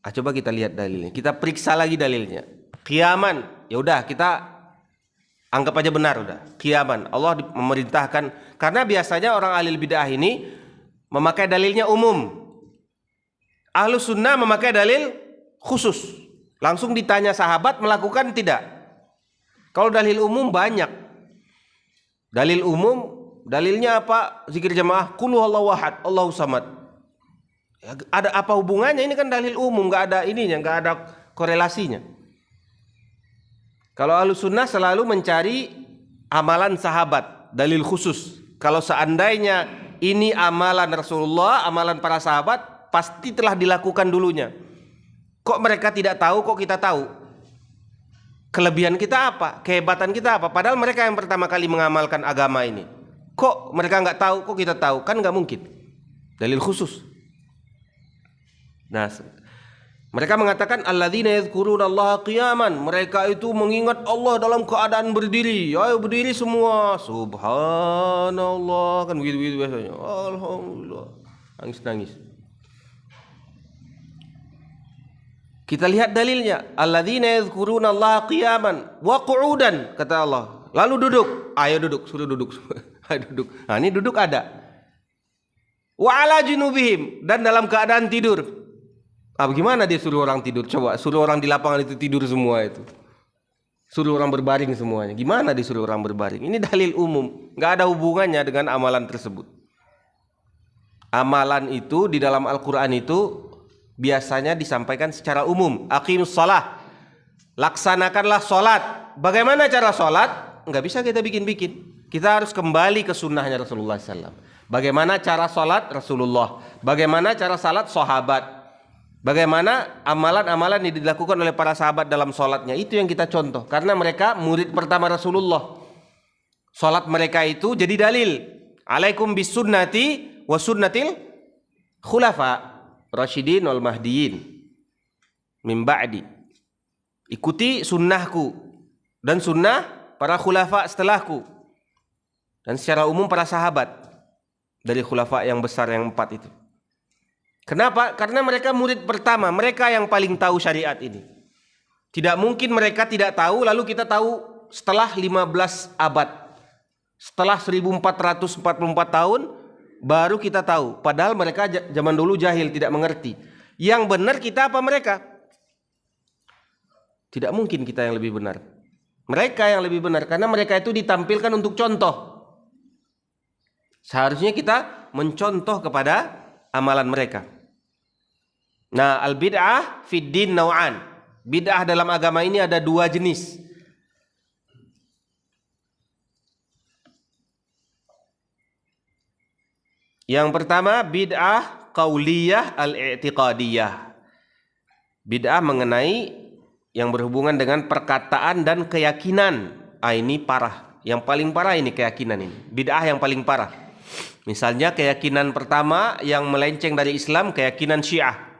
Coba kita lihat dalilnya. Kita periksa lagi dalilnya. Qiyaman. Ya udah, kita anggap aja benar udah. Qiyaman. Allah memerintahkan, karena biasanya orang ahli bidah ini memakai dalilnya umum. Ahlus sunnah memakai dalil khusus. Langsung ditanya sahabat melakukan tidak. Kalau dalil umum banyak. Dalil umum, dalilnya apa? Zikir jamaah, qul huwallahu ahad, Allahu samad. Ya, ada apa hubungannya? Ini kan dalil umum, nggak ada ininya, nggak ada korelasinya. Kalau Ahlus Sunnah selalu mencari amalan sahabat, dalil khusus. Kalau seandainya ini amalan Rasulullah, amalan para sahabat, pasti telah dilakukan dulunya. Kok mereka tidak tahu, kok kita tahu? Kelebihan kita apa? Kehebatan kita apa? Padahal mereka yang pertama kali mengamalkan agama ini. Kok mereka nggak tahu, kok kita tahu? Kan nggak mungkin. Dalil khusus. Nah, mereka mengatakan alladzina yadhkuruna Allah qiyaman. Mereka itu mengingat Allah dalam keadaan berdiri. Ayo berdiri semua. Subhanallah. Kan begitu-begitu biasanya. Alhamdulillah. Nangis-nangis. Kita lihat dalilnya. Alladzina yadhkuruna Allah qiyaman wa qu'udan, kata Allah. Lalu duduk. Ayo duduk, suruh duduk. Ayo duduk. Nah, ini duduk ada. Wa 'ala junubihim, dan dalam keadaan tidur. Bagaimana dia suruh orang tidur? Coba suruh orang di lapangan itu tidur semua itu. Suruh orang berbaring semuanya. Gimana disuruh orang berbaring? Ini dalil umum, nggak ada hubungannya dengan amalan tersebut. Amalan itu di dalam Al-Quran itu biasanya disampaikan secara umum. Aqimus shalah, laksanakanlah sholat. Bagaimana cara sholat? Nggak bisa kita bikin-bikin. Kita harus kembali ke sunnahnya Rasulullah SAW. Bagaimana cara sholat Rasulullah? Bagaimana cara sholat sahabat? Bagaimana amalan-amalan yang dilakukan oleh para sahabat dalam sholatnya? Itu yang kita contoh. Karena mereka murid pertama Rasulullah. Sholat mereka itu jadi dalil. Alaikum bisunnati wa sunnatil khulafa Rasyidin wal Mahdiyin min ba'di. Ikuti sunnahku dan sunnah para khulafa setelahku. Dan secara umum para sahabat dari khulafa yang besar yang 4 itu. Kenapa? Karena mereka murid pertama, mereka yang paling tahu syariat ini. Tidak mungkin mereka tidak tahu lalu kita tahu setelah 15 abad. Setelah 1444 tahun baru kita tahu. Padahal mereka zaman dulu jahil, tidak mengerti. Yang benar kita apa mereka? Tidak mungkin kita yang lebih benar. Mereka yang lebih benar karena mereka itu ditampilkan untuk contoh. Seharusnya kita mencontoh kepada amalan mereka. Nah, al-bid'ah fid din naw'an. Bid'ah dalam agama ini ada 2 jenis. Yang pertama bid'ah qauliyah al-i'tiqadiyah. Bid'ah mengenai yang berhubungan dengan perkataan dan keyakinan. Ini parah. Yang paling parah ini keyakinan ini. Bid'ah yang paling parah. Misalnya keyakinan pertama yang melenceng dari Islam, keyakinan Syiah.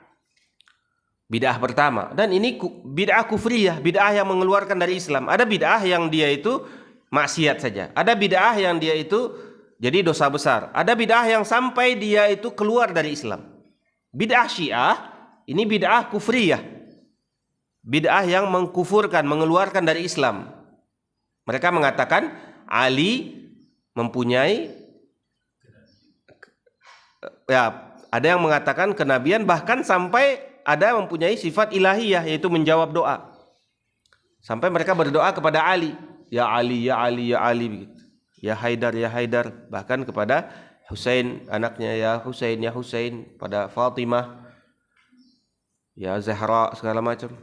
Bid'ah pertama. Dan ini bid'ah kufriyah, bid'ah yang mengeluarkan dari Islam. Ada bid'ah yang dia itu maksiat saja. Ada bid'ah yang dia itu jadi dosa besar. Ada bid'ah yang sampai dia itu keluar dari Islam. Bid'ah Syiah ini bid'ah kufriyah. Bid'ah yang mengkufurkan, mengeluarkan dari Islam. Mereka mengatakan Ali mempunyai, ya, ada yang mengatakan kenabian, bahkan sampai ada yang mempunyai sifat ilahiyah, yaitu menjawab doa. Sampai mereka berdoa kepada Ali, ya Ali, ya Ali, ya Ali, begitu. Ya Haidar, ya Haidar. Bahkan kepada Husain, anaknya, ya Husain, ya Husain. Pada Fatimah, ya Zahra, segala macam.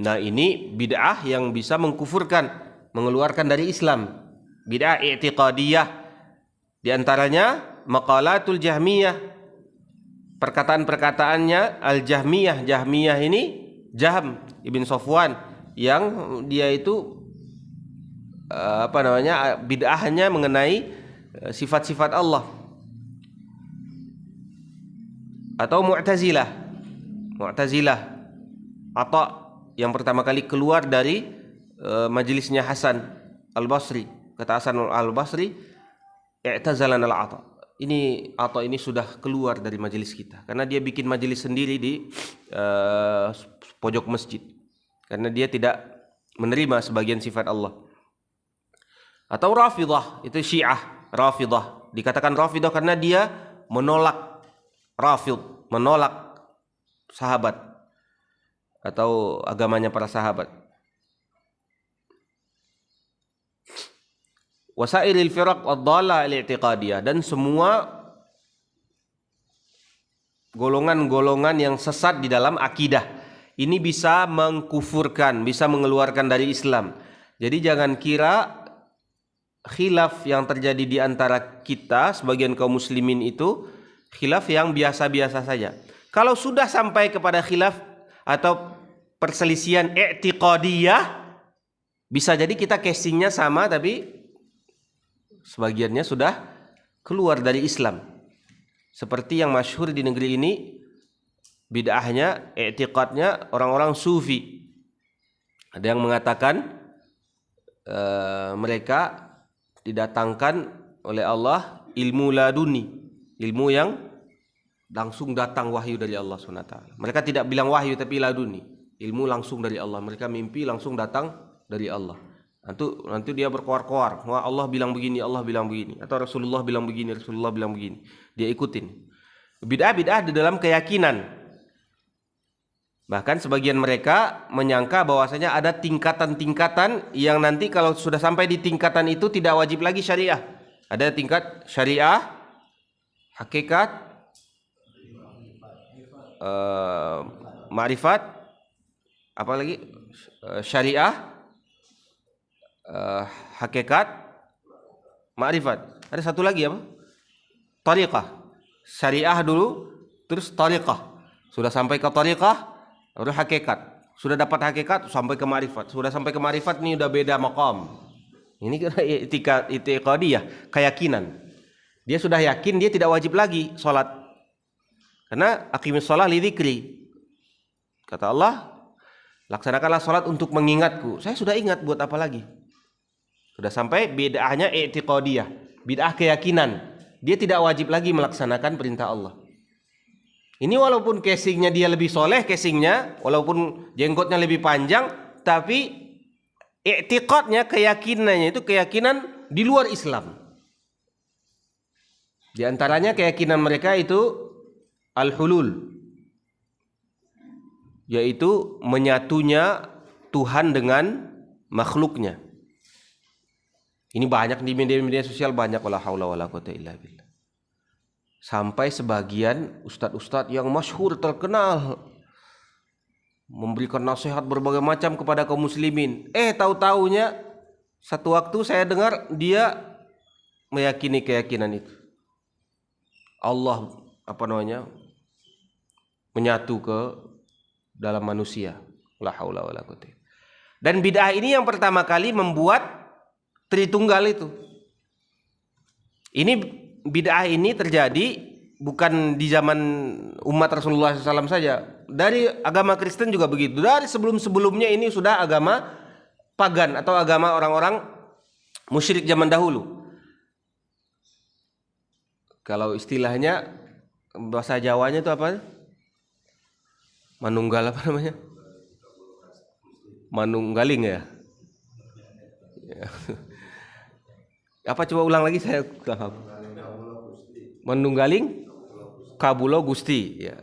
Nah, ini bid'ah yang bisa mengkufurkan, mengeluarkan dari Islam. Bid'ah i'tiqadiyah. Di antaranya maqalatul Jahmiyah. Perkataan-perkataannya al-Jahmiyah. Jahmiyah ini Jahm ibn Safwan, yang dia itu bid'ahnya mengenai sifat-sifat Allah. Atau Mu'tazilah atau yang pertama kali keluar dari majelisnya Hasan Al-Basri. Kata Hasan Al-Basri, i'tazalana al-'ata. Ini Atha ini sudah keluar dari majelis kita karena dia bikin majelis sendiri di pojok masjid karena dia tidak menerima sebagian sifat Allah. Atau Rafidah, itu Syiah Rafidah. Dikatakan Rafidah karena dia menolak sahabat atau agamanya para sahabat. Wasairil firaq ad-dhallah al-i'tiqadiyah, dan semua golongan-golongan yang sesat di dalam akidah. Ini bisa mengkufurkan, bisa mengeluarkan dari Islam. Jadi jangan kira khilaf yang terjadi di antara kita sebagian kaum muslimin itu khilaf yang biasa-biasa saja. Kalau sudah sampai kepada khilaf atau perselisihan i'tiqadiyah, bisa jadi kita casingnya sama tapi sebagiannya sudah keluar dari Islam. Seperti yang masyhur di negeri ini, bid'ahnya, i'tiqadnya orang-orang sufi. Ada yang mengatakan mereka didatangkan oleh Allah ilmu laduni, ilmu yang langsung datang wahyu dari Allah SWT. Mereka tidak bilang wahyu tapi laduni, ilmu langsung dari Allah. Mereka mimpi langsung datang dari Allah. Nanti dia berkoar-koar, wah Allah bilang begini, Allah bilang begini, atau Rasulullah bilang begini, Rasulullah bilang begini. Dia ikutin. Bid'ah di dalam keyakinan. Bahkan sebagian mereka menyangka bahwasanya ada tingkatan-tingkatan yang nanti kalau sudah sampai di tingkatan itu tidak wajib lagi syariah. Ada tingkat syariah, hakikat, ma'rifat, apa lagi? Syariah, hakikat, ma'rifat. Ada satu lagi apa? Tariqah. Syariah dulu, terus tariqah. Sudah sampai ke tariqah, baru hakikat. Sudah dapat hakikat, sampai ke ma'rifat. Sudah sampai ke ma'rifat, ini udah beda maqam. Ini kira i'tiqadiyah, keyakinan. Dia sudah yakin, dia tidak wajib lagi sholat. Karena aqimis sholat li dzikri. Kata Allah, laksanakanlah sholat untuk mengingatku. Saya sudah ingat, buat apa lagi? Sudah sampai bid'ahnya i'tiqadiyah, bid'ah keyakinan. Dia tidak wajib lagi melaksanakan perintah Allah. Ini walaupun casingnya dia lebih soleh, casingnya walaupun jenggotnya lebih panjang, tapi i'tiqadnya, keyakinannya itu keyakinan di luar Islam. Di antaranya keyakinan mereka itu al-hulul, yaitu menyatunya Tuhan dengan makhluknya. Ini banyak di media-media sosial, banyak, wala haula wala quwata illa billah. Sampai sebagian ustadz-ustadz yang masyhur terkenal memberikan nasihat berbagai macam kepada kaum muslimin. Tahu-taunya satu waktu saya dengar dia meyakini keyakinan itu. Allah menyatu ke dalam manusia. La haula wala quwata. Dan bid'ah ini yang pertama kali membuat Tritunggal itu. Ini bid'ah ini terjadi bukan di zaman umat Rasulullah SAW saja. Dari agama Kristen juga begitu. Dari sebelum-sebelumnya ini sudah agama pagan atau agama orang-orang musyrik zaman dahulu. Kalau istilahnya bahasa Jawanya itu apa? Manunggal apa namanya? Manunggaling ya. Apa coba ulang lagi, saya Manunggaling Kabulo Gusti ya.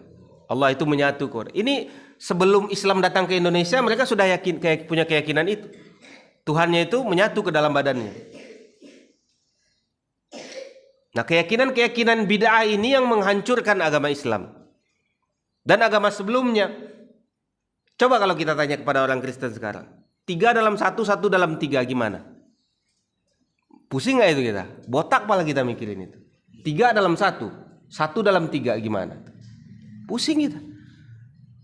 Allah itu menyatu. Ini sebelum Islam datang ke Indonesia, mereka sudah punya keyakinan itu. Tuhannya itu menyatu ke dalam badannya. Nah, keyakinan bid'ah ini yang menghancurkan agama Islam dan agama sebelumnya. Coba kalau kita tanya kepada orang Kristen sekarang, 3 dalam 1, 1 dalam 3 gimana? Pusing nggak itu kita? Botak malah kita mikirin itu. 3 dalam 1, 1 dalam 3 gimana? Pusing kita.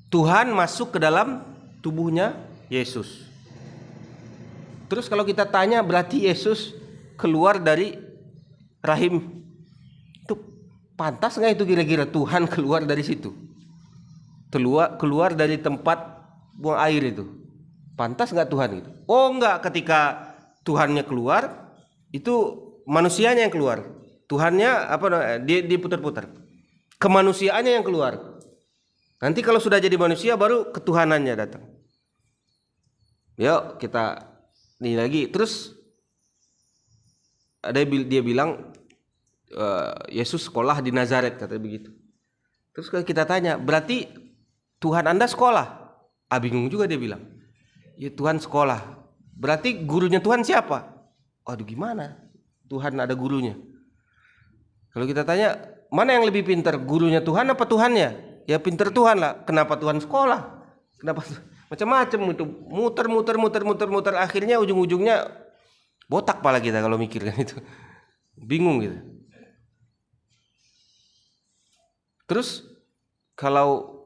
Tuhan masuk ke dalam tubuhnya Yesus. Terus kalau kita tanya, berarti Yesus keluar dari rahim, itu pantas nggak itu kira-kira Tuhan keluar dari situ? Keluar dari tempat buang air itu, pantas nggak Tuhan itu? Oh nggak, ketika Tuhannya keluar, itu manusianya yang keluar. Tuhannya dia putar-putar. Kemanusiaannya yang keluar. Nanti kalau sudah jadi manusia baru ketuhanannya datang. Yuk kita ini lagi. Terus dia bilang Yesus sekolah di Nazaret, kata begitu. Terus kalau kita tanya, berarti Tuhan Anda sekolah? Bingung juga dia bilang. Ya Tuhan sekolah. Berarti gurunya Tuhan siapa? Aduh gimana? Tuhan ada gurunya. Kalau kita tanya, mana yang lebih pintar, gurunya Tuhan apa Tuhannya? Ya pintar Tuhan lah. Kenapa Tuhan sekolah? Kenapa macam-macam itu, muter, akhirnya ujung-ujungnya botak pala kita kalau mikirkan itu. Bingung gitu. Terus kalau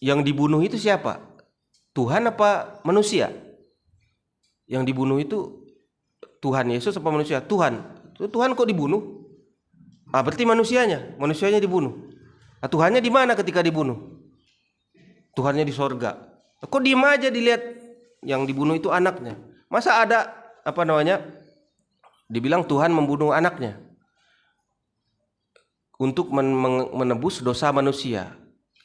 yang dibunuh itu siapa? Tuhan apa manusia? Yang dibunuh itu Tuhan Yesus apa manusia? Tuhan. Tuhan kok dibunuh? Berarti manusianya dibunuh. Tuhannya di mana ketika dibunuh? Tuhannya di sorga. Kok diem aja dilihat yang dibunuh itu anaknya? Masa ada dibilang Tuhan membunuh anaknya untuk menebus dosa manusia.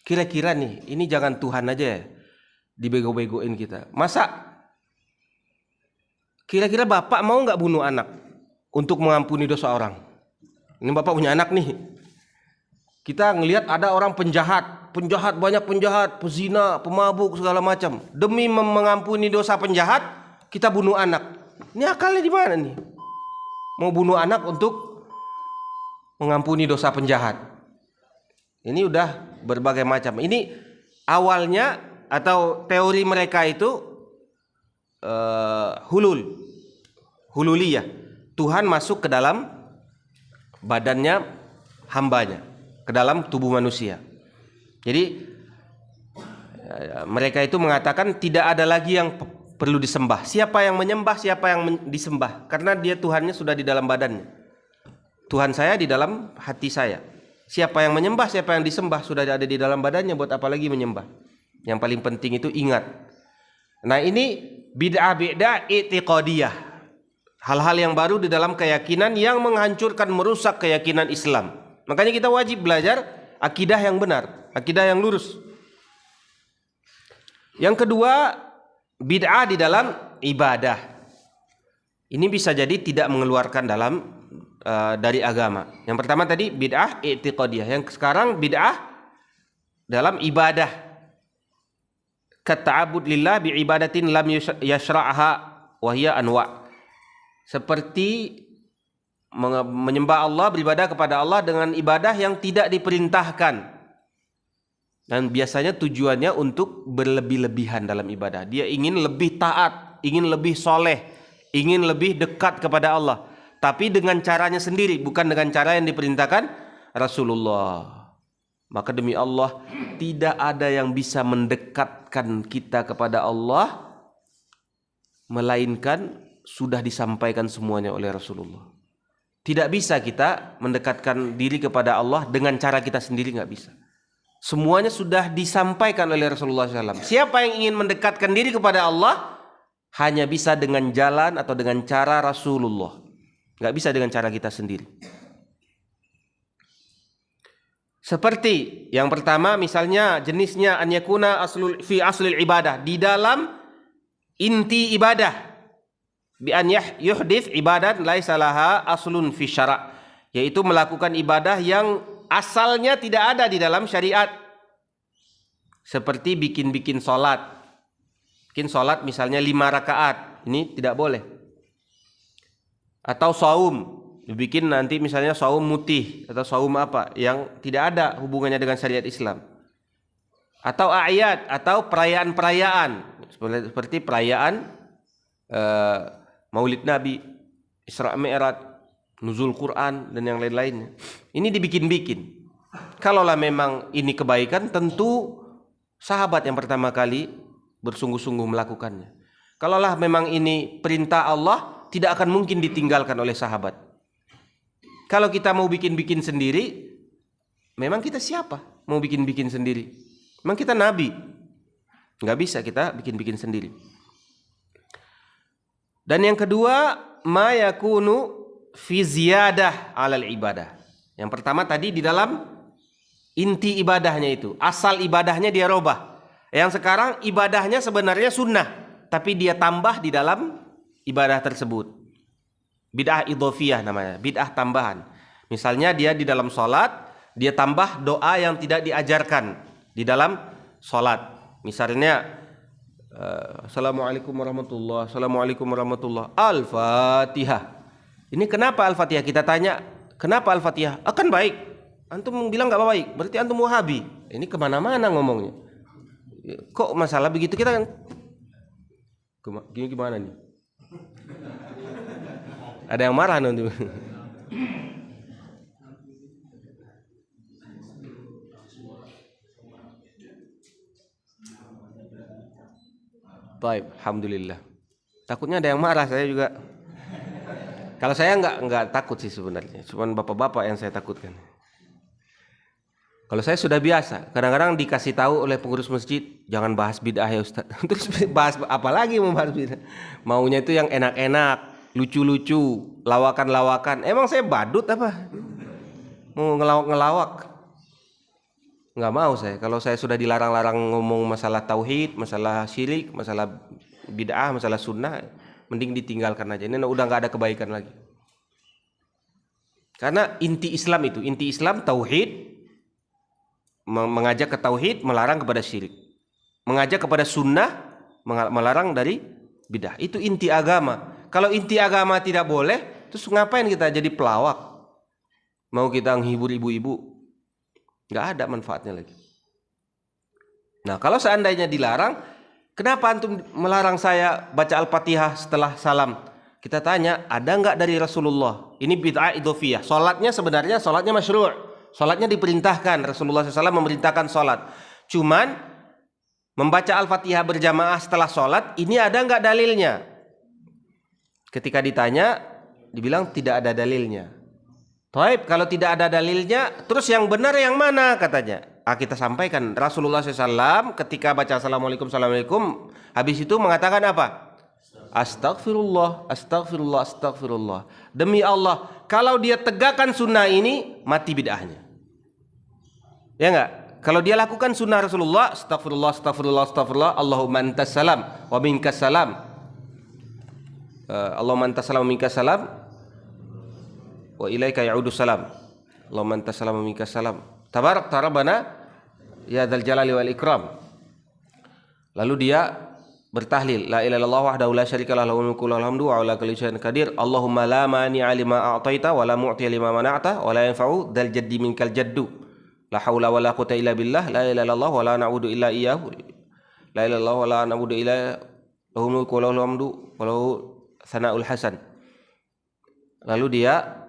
Kira-kira nih, ini jangan Tuhan aja ya dibego-begoin kita. Masa kira-kira bapak mau nggak bunuh anak untuk mengampuni dosa orang? Ini bapak punya anak nih. Kita ngelihat ada orang penjahat, banyak penjahat, pezina, pemabuk segala macam. Demi mengampuni dosa penjahat, kita bunuh anak. Ini akalnya di mana nih? Mau bunuh anak untuk mengampuni dosa penjahat. Ini udah berbagai macam. Ini awalnya atau teori mereka itu hululiyah. Tuhan masuk ke dalam badannya hambanya, ke dalam tubuh manusia. Jadi mereka itu mengatakan tidak ada lagi yang perlu disembah. Siapa yang menyembah, siapa yang disembah, karena dia Tuhannya sudah di dalam badannya. Tuhan saya di dalam hati saya. Siapa yang menyembah, siapa yang disembah sudah ada di dalam badannya, buat apa lagi menyembah? Yang paling penting itu ingat. Nah ini bid'ah i'tiqadiyah. Hal-hal yang baru di dalam keyakinan yang menghancurkan, merusak keyakinan Islam. Makanya kita wajib belajar akidah yang benar, akidah yang lurus. Yang kedua, bid'ah di dalam ibadah. Ini bisa jadi tidak mengeluarkan dari agama. Yang pertama tadi bid'ah i'tiqadiyah. Yang sekarang bid'ah dalam ibadah. Kata'abud lillah bi'ibadatin lam yashra'ha wa hiya anwa'. Seperti menyembah Allah, beribadah kepada Allah dengan ibadah yang tidak diperintahkan. Dan biasanya tujuannya untuk berlebih-lebihan dalam ibadah. Dia ingin lebih taat, ingin lebih soleh, ingin lebih dekat kepada Allah. Tapi dengan caranya sendiri, bukan dengan cara yang diperintahkan Rasulullah. Maka demi Allah, tidak ada yang bisa mendekatkan kita kepada Allah melainkan sudah disampaikan semuanya oleh Rasulullah. Tidak bisa kita mendekatkan diri kepada Allah dengan cara kita sendiri, nggak bisa. Semuanya sudah disampaikan oleh Rasulullah SAW. Siapa yang ingin mendekatkan diri kepada Allah hanya bisa dengan jalan atau dengan cara Rasulullah. Nggak bisa dengan cara kita sendiri. Seperti yang pertama misalnya jenisnya an yakuna fi aslil ibadah, di dalam inti ibadah. Bi an yuhdits ibadat laisa laha aslun fi syara', yaitu melakukan ibadah yang asalnya tidak ada di dalam syariat. Seperti bikin salat. Bikin salat misalnya 5 rakaat, ini tidak boleh. Atau saum, dibikin nanti misalnya saum mutih atau saum apa yang tidak ada hubungannya dengan syariat Islam. Atau ayat atau perayaan-perayaan seperti perayaan Maulid Nabi, Isra Mi'raj, Nuzul Quran dan yang lain-lainnya. Ini dibikin-bikin. Kalaulah memang ini kebaikan, tentu sahabat yang pertama kali bersungguh-sungguh melakukannya. Kalaulah memang ini perintah Allah, tidak akan mungkin ditinggalkan oleh sahabat. Kalau kita mau bikin-bikin sendiri, memang kita siapa? Mau bikin-bikin sendiri? Memang kita nabi? Nggak bisa kita bikin-bikin sendiri. Dan yang kedua, ma yakunu fi ziyadah alal ibadah. Yang pertama tadi di dalam inti ibadahnya itu, asal ibadahnya dia robah. Yang sekarang ibadahnya sebenarnya sunnah, tapi dia tambah di dalam ibadah tersebut. Bid'ah idhofiyah namanya, bid'ah tambahan. Misalnya dia di dalam sholat, dia tambah doa yang tidak diajarkan di dalam sholat. Misalnya Assalamualaikum warahmatullahi wabarakatuh. Assalamualaikum warahmatullahi wabarakatuh. Al-Fatihah. Ini kenapa Al-Fatihah? Kita tanya, kenapa Al-Fatihah? Akan baik. Antum bilang nggak baik, berarti antum Wahabi. Ini kemana-mana ngomongnya. Kok masalah begitu kita kan? Gimana nih? Ada yang marah nanti. Baik, alhamdulillah. Takutnya ada yang marah, saya juga. Kalau saya nggak takut sih sebenarnya, cuman bapak-bapak yang saya takutkan. Kalau saya sudah biasa, kadang-kadang dikasih tahu oleh pengurus masjid, jangan bahas bid'ah ya Ustaz. Terus bahas apa lagi mau bahas bid'ah? Maunya itu yang enak-enak, lucu-lucu, lawakan-lawakan. Emang saya badut apa? Mau ngelawak-ngelawak? Nggak mau saya. Kalau saya sudah dilarang-larang ngomong masalah tauhid, masalah syirik, masalah bid'ah, masalah sunnah, mending ditinggalkan aja. Ini udah nggak ada kebaikan lagi. Karena inti Islam itu, inti Islam tauhid, mengajak ke tauhid, melarang kepada syirik, mengajak kepada sunnah, melarang dari bid'ah. Itu inti agama. Kalau inti agama tidak boleh, terus ngapain kita jadi pelawak? Mau kita menghibur ibu-ibu? Nggak ada manfaatnya lagi. Nah, kalau seandainya dilarang, kenapa antum melarang saya baca Al-Fatihah setelah salam? Kita tanya, ada nggak dari Rasulullah? Ini bid'ah idhofiyah. Salatnya sebenarnya salatnya masyru'. Salatnya diperintahkan. Rasulullah SAW memerintahkan salat. Cuman membaca Al-Fatihah berjamaah setelah salat, ini ada nggak dalilnya? Ketika ditanya, dibilang tidak ada dalilnya. Taib, kalau tidak ada dalilnya, terus yang benar yang mana katanya? Kita sampaikan Rasulullah SAW ketika baca Assalamualaikum, Assalamualaikum, habis itu mengatakan apa? Astagfirullah, astagfirullah, astagfirullah. Demi Allah, kalau dia tegakkan sunnah ini, mati bid'ahnya. Ya enggak? Kalau dia lakukan sunnah Rasulullah, astagfirullah, astagfirullah, astagfirullah, Allahumma antas salam wa minkas salam. Allahumma antas salam wa minkas salam. Wa ilaika ya'udus salam. Allahumma antas salam wa minkas salam. Tabarak tarabana ya dzal jalali wal ikram. Lalu dia bertahlil la ilaha illallah wahdahu la syarika lahu lahul mulku wa lahul hamdu wa ala kulli syai'in qadir. Allahumma la mani'a lima a'taita wa la mu'tiya lima mana'ta wa la yanfa'u dzal jaddi minkal jaddu. La haula wa la quwwata illa billah. La ilaha illallah wa la na'budu illa iyyahu. La ilaha illallah wa la na'budu illa lahul mulku wa lahul hamdu wa lahu tsana'ul hasan. Lalu dia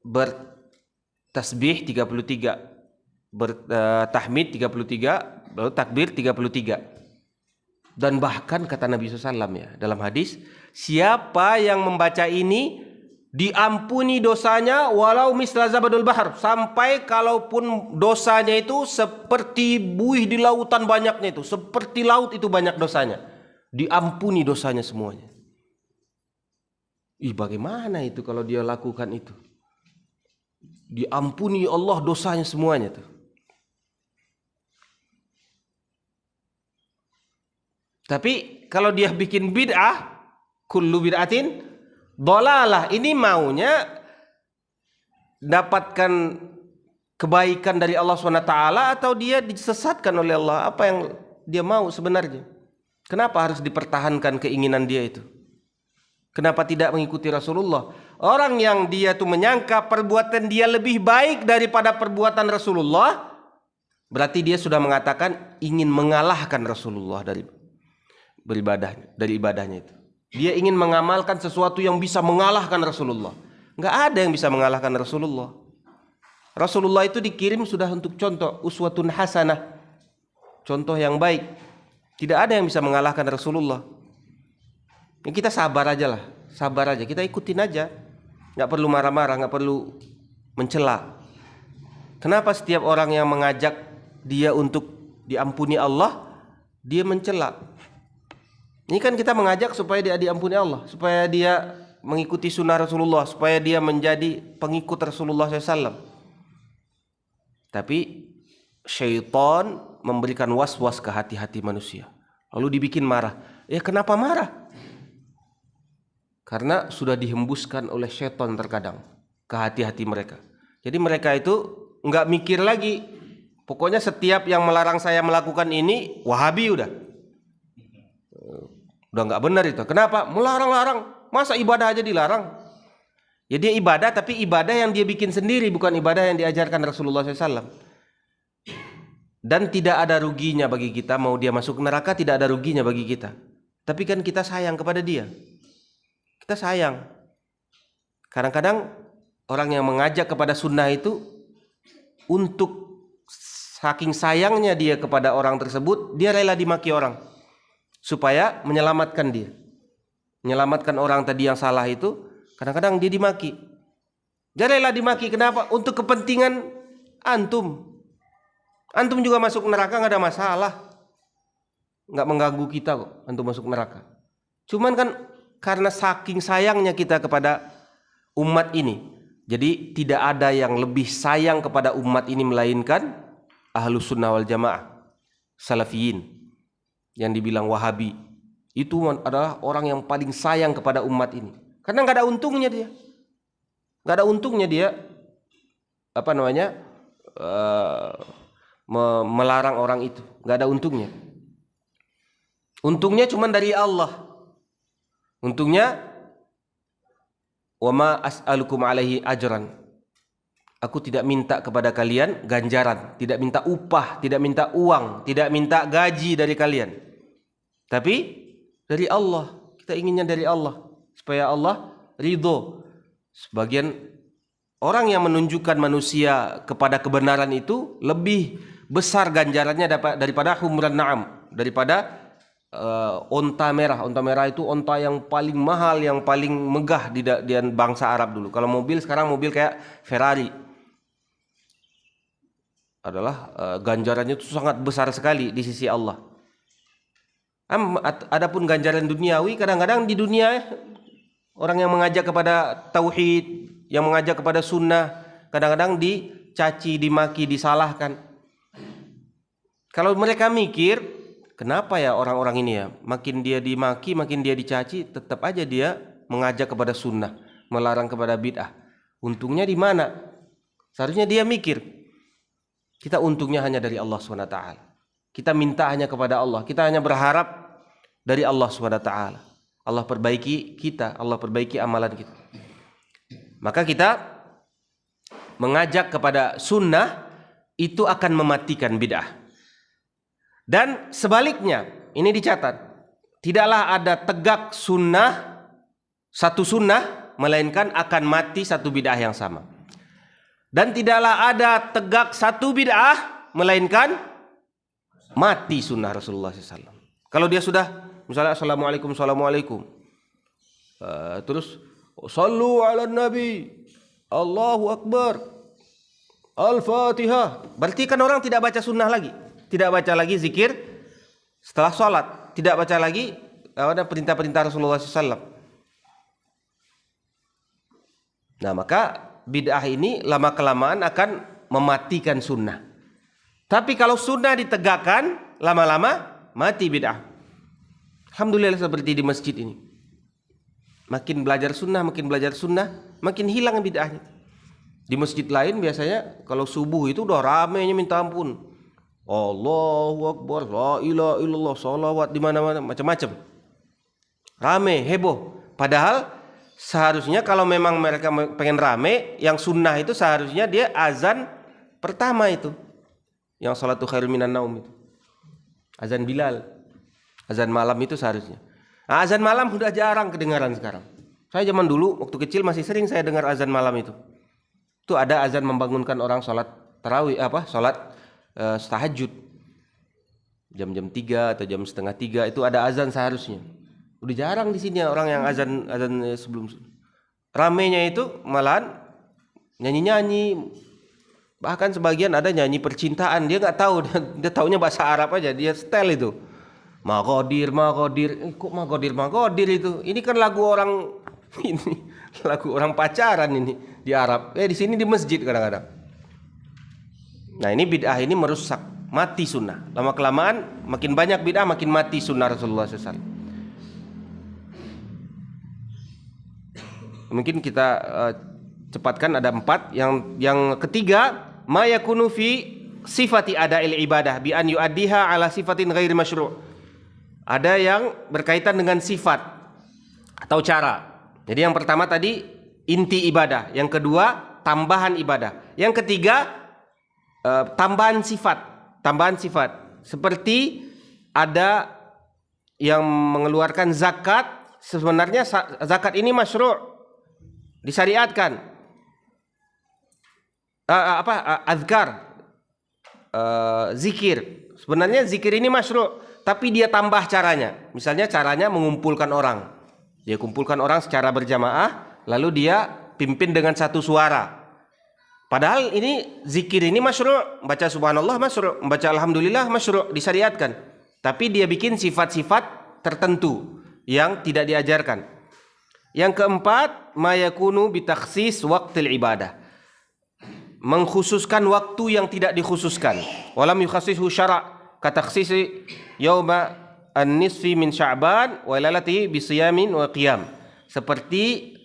bertasbih 33, bertahmid 33, lalu takbir 33. Dan bahkan kata Nabi SAW ya dalam hadis, siapa yang membaca ini diampuni dosanya walau misla zabadul bahar, sampai kalaupun dosanya itu seperti buih di lautan banyaknya itu, seperti laut itu banyak dosanya, diampuni dosanya semuanya. Bagaimana itu kalau dia lakukan itu? Diampuni Allah dosanya semuanya tuh. Tapi kalau dia bikin bid'ah, kullu bid'atin dhalalah, ini maunya dapatkan kebaikan dari Allah SWT atau dia disesatkan oleh Allah? Apa yang dia mau sebenarnya? Kenapa harus dipertahankan keinginan dia itu? Kenapa tidak mengikuti Rasulullah? Orang yang dia tuh menyangka perbuatan dia lebih baik daripada perbuatan Rasulullah, berarti dia sudah mengatakan ingin mengalahkan Rasulullah dari ibadahnya itu. Dia ingin mengamalkan sesuatu yang bisa mengalahkan Rasulullah. Nggak ada yang bisa mengalahkan Rasulullah. Rasulullah itu dikirim sudah untuk contoh, uswatun hasanah, contoh yang baik. Tidak ada yang bisa mengalahkan Rasulullah. Ya, kita sabar aja lah, sabar aja, kita ikutin aja. Nggak perlu marah-marah, nggak perlu mencela. Kenapa setiap orang yang mengajak dia untuk diampuni Allah, dia mencela? Ini kan kita mengajak supaya dia diampuni Allah, supaya dia mengikuti sunnah Rasulullah, supaya dia menjadi pengikut Rasulullah SAW. Tapi syaitan memberikan was-was ke hati-hati manusia, lalu dibikin marah. Ya kenapa marah? Karena sudah dihembuskan oleh syaitan terkadang ke hati-hati mereka. Jadi mereka itu nggak mikir lagi. Pokoknya setiap yang melarang saya melakukan ini Wahabi udah nggak benar itu. Kenapa? Melarang-larang. Masa ibadah aja dilarang? Ya dia ibadah, tapi ibadah yang dia bikin sendiri, bukan ibadah yang diajarkan Rasulullah SAW. Dan tidak ada ruginya bagi kita, mau dia masuk neraka tidak ada ruginya bagi kita. Tapi kan kita sayang kepada dia. Kita sayang. Kadang-kadang orang yang mengajak kepada sunnah itu, untuk saking sayangnya dia kepada orang tersebut, dia rela dimaki orang supaya menyelamatkan dia, menyelamatkan orang tadi yang salah itu. Kadang-kadang dia dimaki, dia rela dimaki. Kenapa? Untuk kepentingan antum. Antum juga masuk neraka nggak ada masalah, nggak mengganggu kita kok antum masuk neraka. Cuman kan karena saking sayangnya kita kepada umat ini, jadi tidak ada yang lebih sayang kepada umat ini melainkan Ahlus Sunnah wal Jamaah, Salafiyin. Yang dibilang Wahabi itu adalah orang yang paling sayang kepada umat ini, karena nggak ada untungnya dia, nggak ada untungnya dia melarang orang itu, nggak ada untungnya. Untungnya cuma dari Allah. Untungnya, wa ma as'alukum alaihi ajran. Aku tidak minta kepada kalian ganjaran, tidak minta upah, tidak minta uang, tidak minta gaji dari kalian. Tapi dari Allah, kita inginnya dari Allah, supaya Allah ridho. Sebagian orang yang menunjukkan manusia kepada kebenaran itu lebih besar ganjarannya daripada humran na'am, daripada onta merah. Onta merah itu onta yang paling mahal, yang paling megah di bangsa Arab dulu. Kalau mobil sekarang, mobil kayak Ferrari adalah ganjarannya itu sangat besar sekali di sisi Allah. Adapun ganjaran duniawi, kadang-kadang di dunia orang yang mengajak kepada tauhid, yang mengajak kepada sunnah, kadang-kadang dicaci, dimaki, disalahkan. Kalau mereka mikir, kenapa ya orang-orang ini ya, makin dia dimaki, makin dia dicaci, tetap aja dia mengajak kepada sunnah, melarang kepada bid'ah. Untungnya di mana? Seharusnya dia mikir, kita untungnya hanya dari Allah SWT. Kita minta hanya kepada Allah, kita hanya berharap dari Allah SWT. Allah perbaiki kita, Allah perbaiki amalan kita. Maka kita mengajak kepada sunnah itu akan mematikan bid'ah. Dan sebaliknya, ini dicatat, tidaklah ada tegak sunnah, satu sunnah, melainkan akan mati satu bid'ah yang sama. Dan tidaklah ada tegak satu bid'ah, melainkan mati sunnah Rasulullah SAW. Kalau dia sudah, misalnya assalamualaikum, assalamualaikum, terus sallu ala nabi, Allahu akbar, al-fatihah, berarti kan orang tidak baca sunnah lagi. Tidak baca lagi zikir setelah sholat, tidak baca lagi perintah-perintah Rasulullah SAW. Nah, maka bid'ah ini lama-kelamaan akan mematikan sunnah. Tapi kalau sunnah ditegakkan, lama-lama mati bid'ah. Alhamdulillah seperti di masjid ini. Makin belajar sunnah, makin hilang bid'ahnya. Di masjid lain biasanya kalau subuh itu udah ramenya minta ampun. Allahu Akbar, la ilaha illallah, salawat di mana-mana, macam-macam. Rame, heboh. Padahal seharusnya kalau memang mereka pengen rame, yang sunnah itu seharusnya dia azan pertama itu, yang salatu khairul minan naum itu, azan Bilal, azan malam itu seharusnya. Nah, azan malam sudah jarang kedengaran sekarang. Saya zaman dulu waktu kecil masih sering saya dengar azan malam itu. Itu ada azan membangunkan orang salat tarawih, salat tahajud jam-jam 3 atau jam setengah 3 itu ada azan seharusnya. Udah jarang di sini orang yang azan sebelum. Ramenya itu malahan nyanyi-nyanyi. Bahkan sebagian ada nyanyi percintaan, dia nggak tahu, dia taunya bahasa Arab aja, dia setel itu. Magodir, kok magodir itu. Ini kan lagu orang ini, lagu orang pacaran ini di Arab. Di sini di masjid kadang-kadang. Nah ini bid'ah ini merusak, mati sunnah. Lama kelamaan makin banyak bid'ah, makin mati sunnah Rasulullah SAW. Mungkin kita cepatkan, ada 4. Yang ketiga, ma yakunu fi sifati ada'il ibadah bi an yu'addiha ala sifatin ghairi masyru'. Ada yang berkaitan dengan sifat atau cara. Jadi yang pertama tadi inti ibadah, yang kedua tambahan ibadah, yang ketiga tambahan sifat. Seperti ada yang mengeluarkan zakat, sebenarnya zakat ini masyru', disyariatkan. Azkar, zikir, sebenarnya zikir ini masyru', tapi dia tambah caranya. Misalnya caranya mengumpulkan orang, dia kumpulkan orang secara berjamaah, lalu dia pimpin dengan satu suara. Padahal ini zikir ini masyru', baca subhanallah masyru', baca alhamdulillah masyru', disyariatkan. Tapi dia bikin sifat-sifat tertentu yang tidak diajarkan. Yang keempat, ma yakunu bi takhsis waqtil ibadah. Mengkhususkan waktu yang tidak dikhususkan. Walam yukhassishu syara' ka takhsisi yauma an-nisfi min Sya'ban wa lailati bi siyamin wa qiyam. Seperti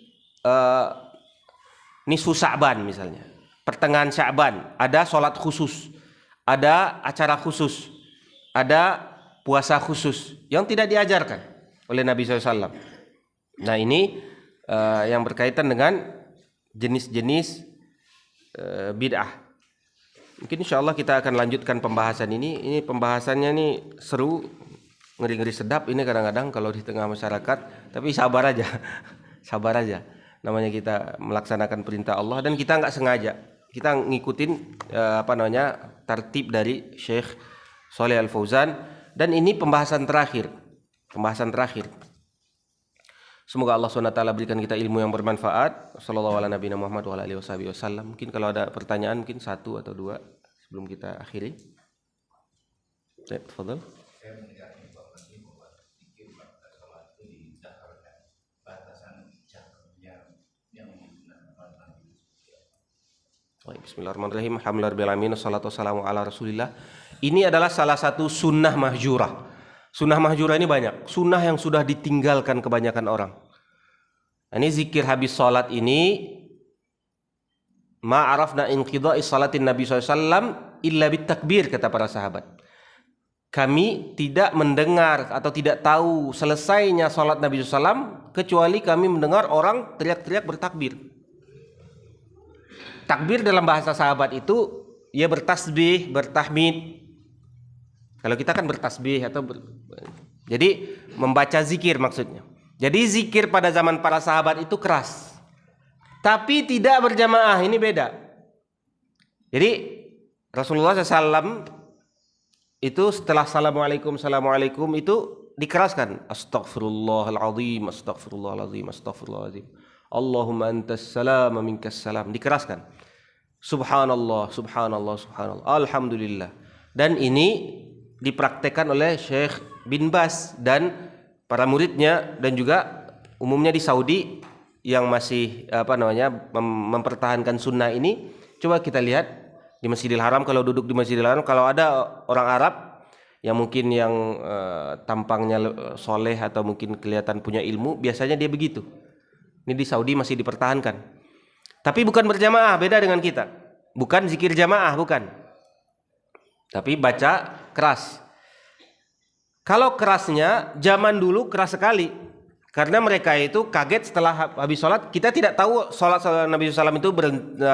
nisfu Sya'ban misalnya. Pertengahan Sya'ban ada sholat khusus, ada acara khusus, ada puasa khusus yang tidak diajarkan oleh Nabi SAW. Nah ini yang berkaitan dengan jenis-jenis bid'ah. Mungkin insya Allah kita akan lanjutkan pembahasan ini. Ini pembahasannya nih seru, ngeri-ngeri sedap ini kadang-kadang kalau di tengah masyarakat. Tapi sabar aja, sabar aja. Namanya kita melaksanakan perintah Allah dan kita nggak sengaja. Kita ngikutin tartib dari Syekh Shalih Al Fauzan, dan ini pembahasan terakhir. Semoga Allah SWT berikan kita ilmu yang bermanfaat. Sallallahu ala nabiyina Muhammad wa ala alihi wasallam. Mungkin kalau ada pertanyaan mungkin 1 atau 2 sebelum kita akhiri. Tafadhal. Saya mendengar informasi bahwa zikir pada salat itu dijaharkan, batasan jaharnya yang digunakan Nabi. Bismillahirrahmanirrahim. Alhamdulillahirabbil wassalatu wassalamu ala Rasulillah. Ini adalah salah satu sunnah mahjurah. Sunnah mahjurah ini banyak. Sunnah yang sudah ditinggalkan kebanyakan orang. Ini zikir habis salat ini, ma'arafna inqidha'i salatin Nabi SAW illa bitakbir, kata para sahabat. Kami tidak mendengar atau tidak tahu selesainya salat Nabi SAW kecuali kami mendengar orang teriak-teriak bertakbir. Takbir dalam bahasa sahabat itu ia bertasbih, bertahmid. Kalau kita kan bertasbih atau jadi membaca zikir maksudnya. Jadi zikir pada zaman para sahabat itu keras, tapi tidak berjamaah, ini beda. Jadi Rasulullah SAW itu setelah assalamualaikum itu dikeraskan. Astaghfirullahaladzim, astaghfirullahaladzim, astaghfirullahaladzim. Allahumma antas salam minkas salam, dikeraskan. Subhanallah, subhanallah, subhanallah, alhamdulillah. Dan ini dipraktekkan oleh Syekh bin Bas dan para muridnya, dan juga umumnya di Saudi yang masih mempertahankan sunnah ini. Coba kita lihat di Masjidil Haram, kalau duduk di Masjidil Haram, kalau ada orang Arab yang mungkin yang tampangnya soleh atau mungkin kelihatan punya ilmu, biasanya dia begitu. Ini di Saudi masih dipertahankan. Tapi bukan berjamaah, beda dengan kita. Bukan zikir jamaah, bukan. Tapi baca keras. Kalau kerasnya zaman dulu keras sekali, karena mereka itu kaget setelah habis sholat. Kita tidak tahu sholat Nabi SAW itu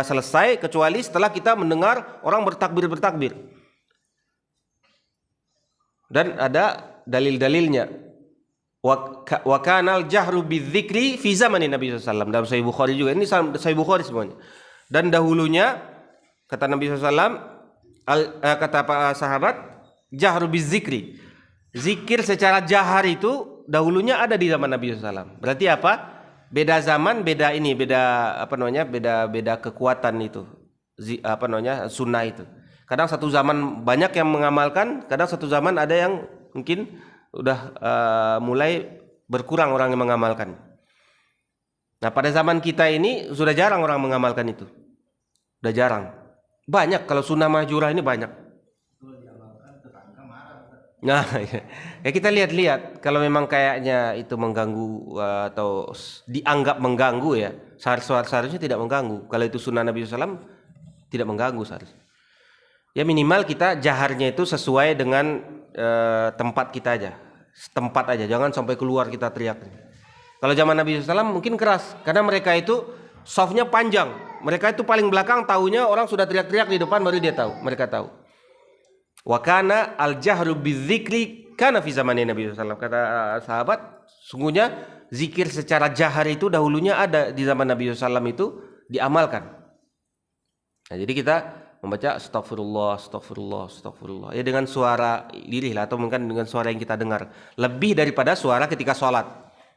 selesai kecuali setelah kita mendengar orang bertakbir. Dan ada dalil-dalilnya. Wa kanal jahru bidzikri fi zamanin Nabi SAW. Dalam Sahih Bukhari juga, ini Sahih Bukhari semuanya. Dan dahulunya kata Nabi SAW, kata para sahabat, jahru bidzikri, zikir secara jahar itu dahulunya ada di zaman Nabi SAW. Berarti apa? Beda zaman, beda ini, beda apa namanya? Beda kekuatan itu. Sunnah itu. Kadang satu zaman banyak yang mengamalkan, kadang satu zaman ada yang mungkin udah mulai berkurang orang yang mengamalkan. Nah, pada zaman kita ini sudah jarang orang mengamalkan itu. Sudah jarang. Banyak kalau sunnah mahjurah ini banyak. Nah, ya kita lihat-lihat kalau memang kayaknya itu mengganggu atau dianggap mengganggu ya, seharusnya tidak mengganggu. Kalau itu sunnah Nabi SAW tidak mengganggu seharusnya. Ya minimal kita jaharnya itu sesuai dengan tempat kita aja, setempat aja, jangan sampai keluar kita teriak. Kalau zaman Nabi SAW mungkin keras, karena mereka itu softnya panjang. Mereka itu paling belakang, tahunya orang sudah teriak-teriak di depan baru dia tahu. Mereka tahu. Wa kana al-jahru bidzikri kana fi zamanin Nabi SAW. Kata sahabat, sungguhnya zikir secara jahar itu dahulunya ada di zaman Nabi SAW itu diamalkan. Nah, jadi kita membaca astagfirullah, astagfirullah, astagfirullah. Ya dengan suara lirih lah, atau mungkin dengan suara yang kita dengar. Lebih daripada suara ketika sholat.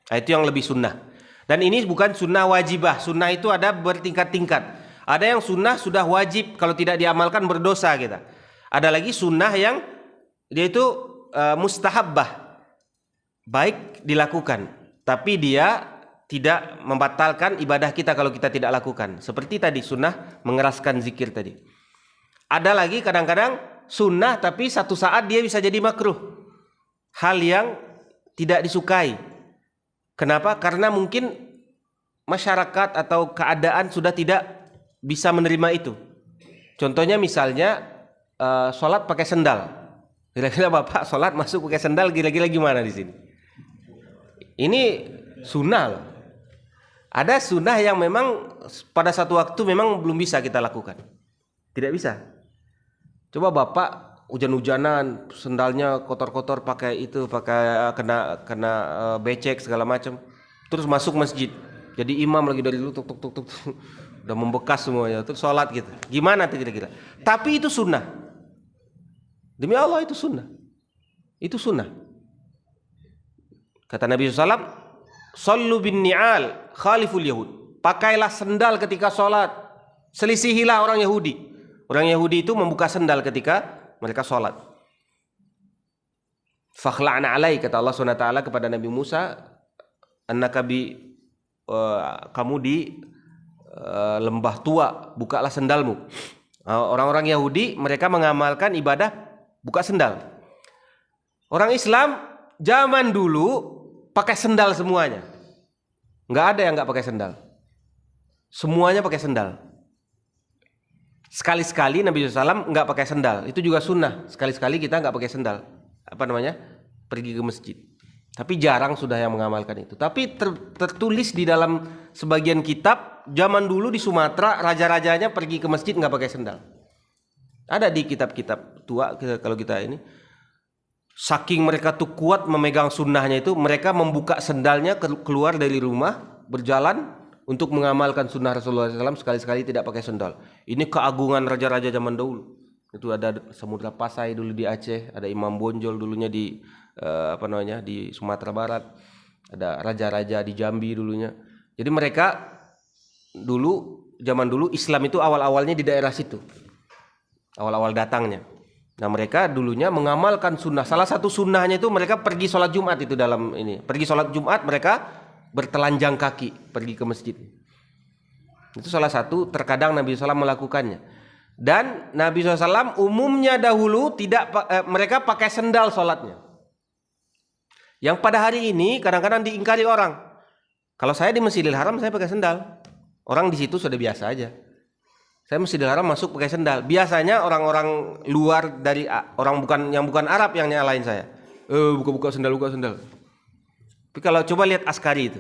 Nah, itu yang lebih sunnah. Dan ini bukan sunnah wajibah. Sunnah itu ada bertingkat-tingkat. Ada yang sunnah sudah wajib, kalau tidak diamalkan berdosa kita. Ada lagi sunnah yang dia itu mustahabbah, baik dilakukan, tapi dia tidak membatalkan ibadah kita kalau kita tidak lakukan. Seperti tadi sunnah mengeraskan zikir tadi. Ada lagi kadang-kadang sunnah tapi satu saat dia bisa jadi makruh, hal yang tidak disukai. Kenapa? Karena mungkin masyarakat atau keadaan sudah tidak bisa menerima itu. Contohnya misalnya sholat pakai sendal. Kira-kira Bapak sholat masuk pakai sendal, kira-kira gimana di sini? Ini sunnah loh. Ada sunnah yang memang pada satu waktu memang belum bisa kita lakukan. Tidak bisa. Coba Bapak hujan-hujanan, sendalnya kotor-kotor, pakai kena becek segala macam, terus masuk masjid jadi imam lagi dari dulu tuk udah membekas semuanya, terus sholat gitu, gimana tuh kira-kira? Tapi itu sunnah, demi Allah itu sunnah, itu sunnah. Kata Nabi SAW, sallu bin ni'al khaliful yahud, pakailah sendal ketika sholat, selisihilah orang Yahudi. Orang Yahudi itu membuka sendal ketika mereka sholat. Fakhla'na alai, kata Allah SWT kepada Nabi Musa, annaka kamu di lembah tua, bukalah sendalmu. Orang-orang Yahudi mereka mengamalkan ibadah buka sendal. Orang Islam zaman dulu pakai sendal semuanya. Nggak ada yang nggak pakai sendal. Semuanya pakai sendal. Sekali-sekali Nabi SAW nggak pakai sendal, itu juga sunnah. Sekali-sekali kita nggak pakai sendal, pergi ke masjid. Tapi jarang sudah yang mengamalkan itu. Tapi tertulis di dalam sebagian kitab, zaman dulu di Sumatera raja-rajanya pergi ke masjid nggak pakai sendal. Ada di kitab-kitab tua kalau kita ini. Saking mereka tuh kuat memegang sunnahnya itu, mereka membuka sendalnya keluar dari rumah, berjalan untuk mengamalkan sunnah Rasulullah SAW, sekali-sekali tidak pakai sendal. Ini keagungan raja-raja zaman dahulu. Itu ada Samudra Pasai dulu di Aceh, ada Imam Bonjol dulunya di di Sumatera Barat, ada raja-raja di Jambi dulunya. Jadi mereka zaman dulu Islam itu awal-awalnya di daerah situ, awal-awal datangnya. Nah mereka dulunya mengamalkan sunnah. Salah satu sunnahnya itu mereka pergi sholat Jumat itu dalam ini. Pergi sholat Jumat mereka bertelanjang kaki pergi ke masjid. Itu salah satu terkadang Nabi SAW melakukannya. Dan Nabi SAW umumnya dahulu mereka pakai sendal sholatnya. Yang pada hari ini kadang-kadang diingkari orang. Kalau saya di Masjidil Haram saya pakai sendal. Orang di situ sudah biasa aja. Saya Masjidil Haram masuk pakai sendal. Biasanya orang-orang luar dari orang yang bukan Arab yang nyalain saya. Buka sendal. Tapi kalau coba lihat Askari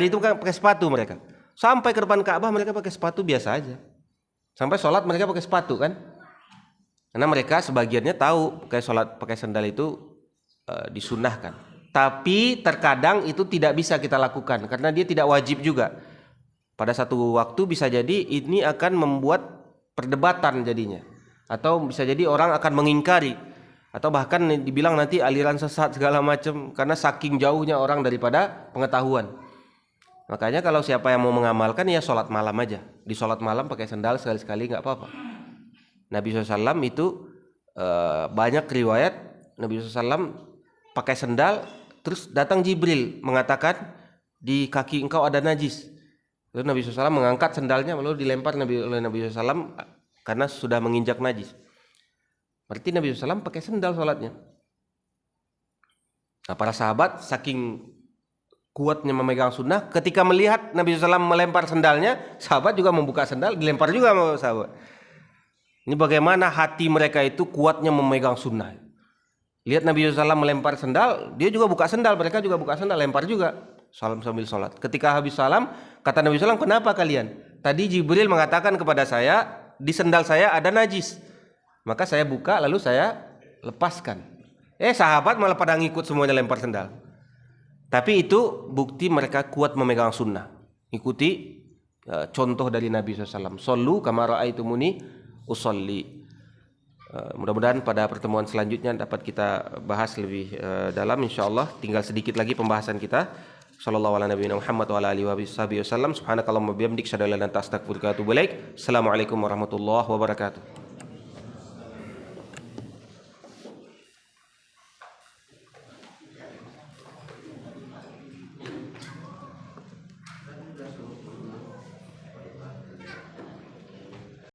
itu kan pakai sepatu mereka. Sampai ke depan Ka'bah mereka pakai sepatu biasa aja. Sampai sholat mereka pakai sepatu kan. Karena mereka sebagiannya tahu pakai sandal itu disunnahkan. Tapi terkadang itu tidak bisa kita lakukan karena dia tidak wajib juga. Pada satu waktu bisa jadi ini akan membuat perdebatan jadinya. Atau bisa jadi orang akan mengingkari. Atau bahkan dibilang nanti aliran sesat segala macam karena saking jauhnya orang daripada pengetahuan. Makanya kalau siapa yang mau mengamalkan ya sholat malam aja. Di sholat malam pakai sendal sekali-sekali nggak apa-apa. Nabi SAW itu banyak riwayat Nabi SAW pakai sendal, terus datang Jibril mengatakan di kaki engkau ada najis. Lalu Nabi SAW mengangkat sendalnya lalu dilempar oleh Nabi SAW karena sudah menginjak najis. Berarti Nabi SAW pakai sendal sholatnya. Nah, para sahabat saking kuatnya memegang sunnah, ketika melihat Nabi SAW melempar sendalnya, sahabat juga membuka sendal, dilempar juga sama sahabat. Ini bagaimana hati mereka itu kuatnya memegang sunnah. Lihat Nabi SAW melempar sendal, dia juga buka sendal, mereka juga buka sendal, lempar juga. Salam sambil sholat. Ketika habis salam, kata Nabi SAW, kenapa kalian? Tadi Jibril mengatakan kepada saya, di sendal saya ada najis. Maka saya buka lalu saya lepaskan. Sahabat malah pada ngikut semuanya lempar sendal. Tapi itu bukti mereka kuat memegang sunnah. Ikuti contoh dari Nabi SAW. Sallu kama ra'aitumuni usolli. Mudah-mudahan pada pertemuan selanjutnya dapat kita bahas lebih dalam insyaallah. Tinggal sedikit lagi pembahasan kita. Sallallahu ala nabiyina Muhammad wa ala alihi wasallam. Subhanakallahumma bihamdika asyhadu an la ilaha illa anta astaghfiruka wa atubu ilaik. Assalamualaikum warahmatullahi wabarakatuh.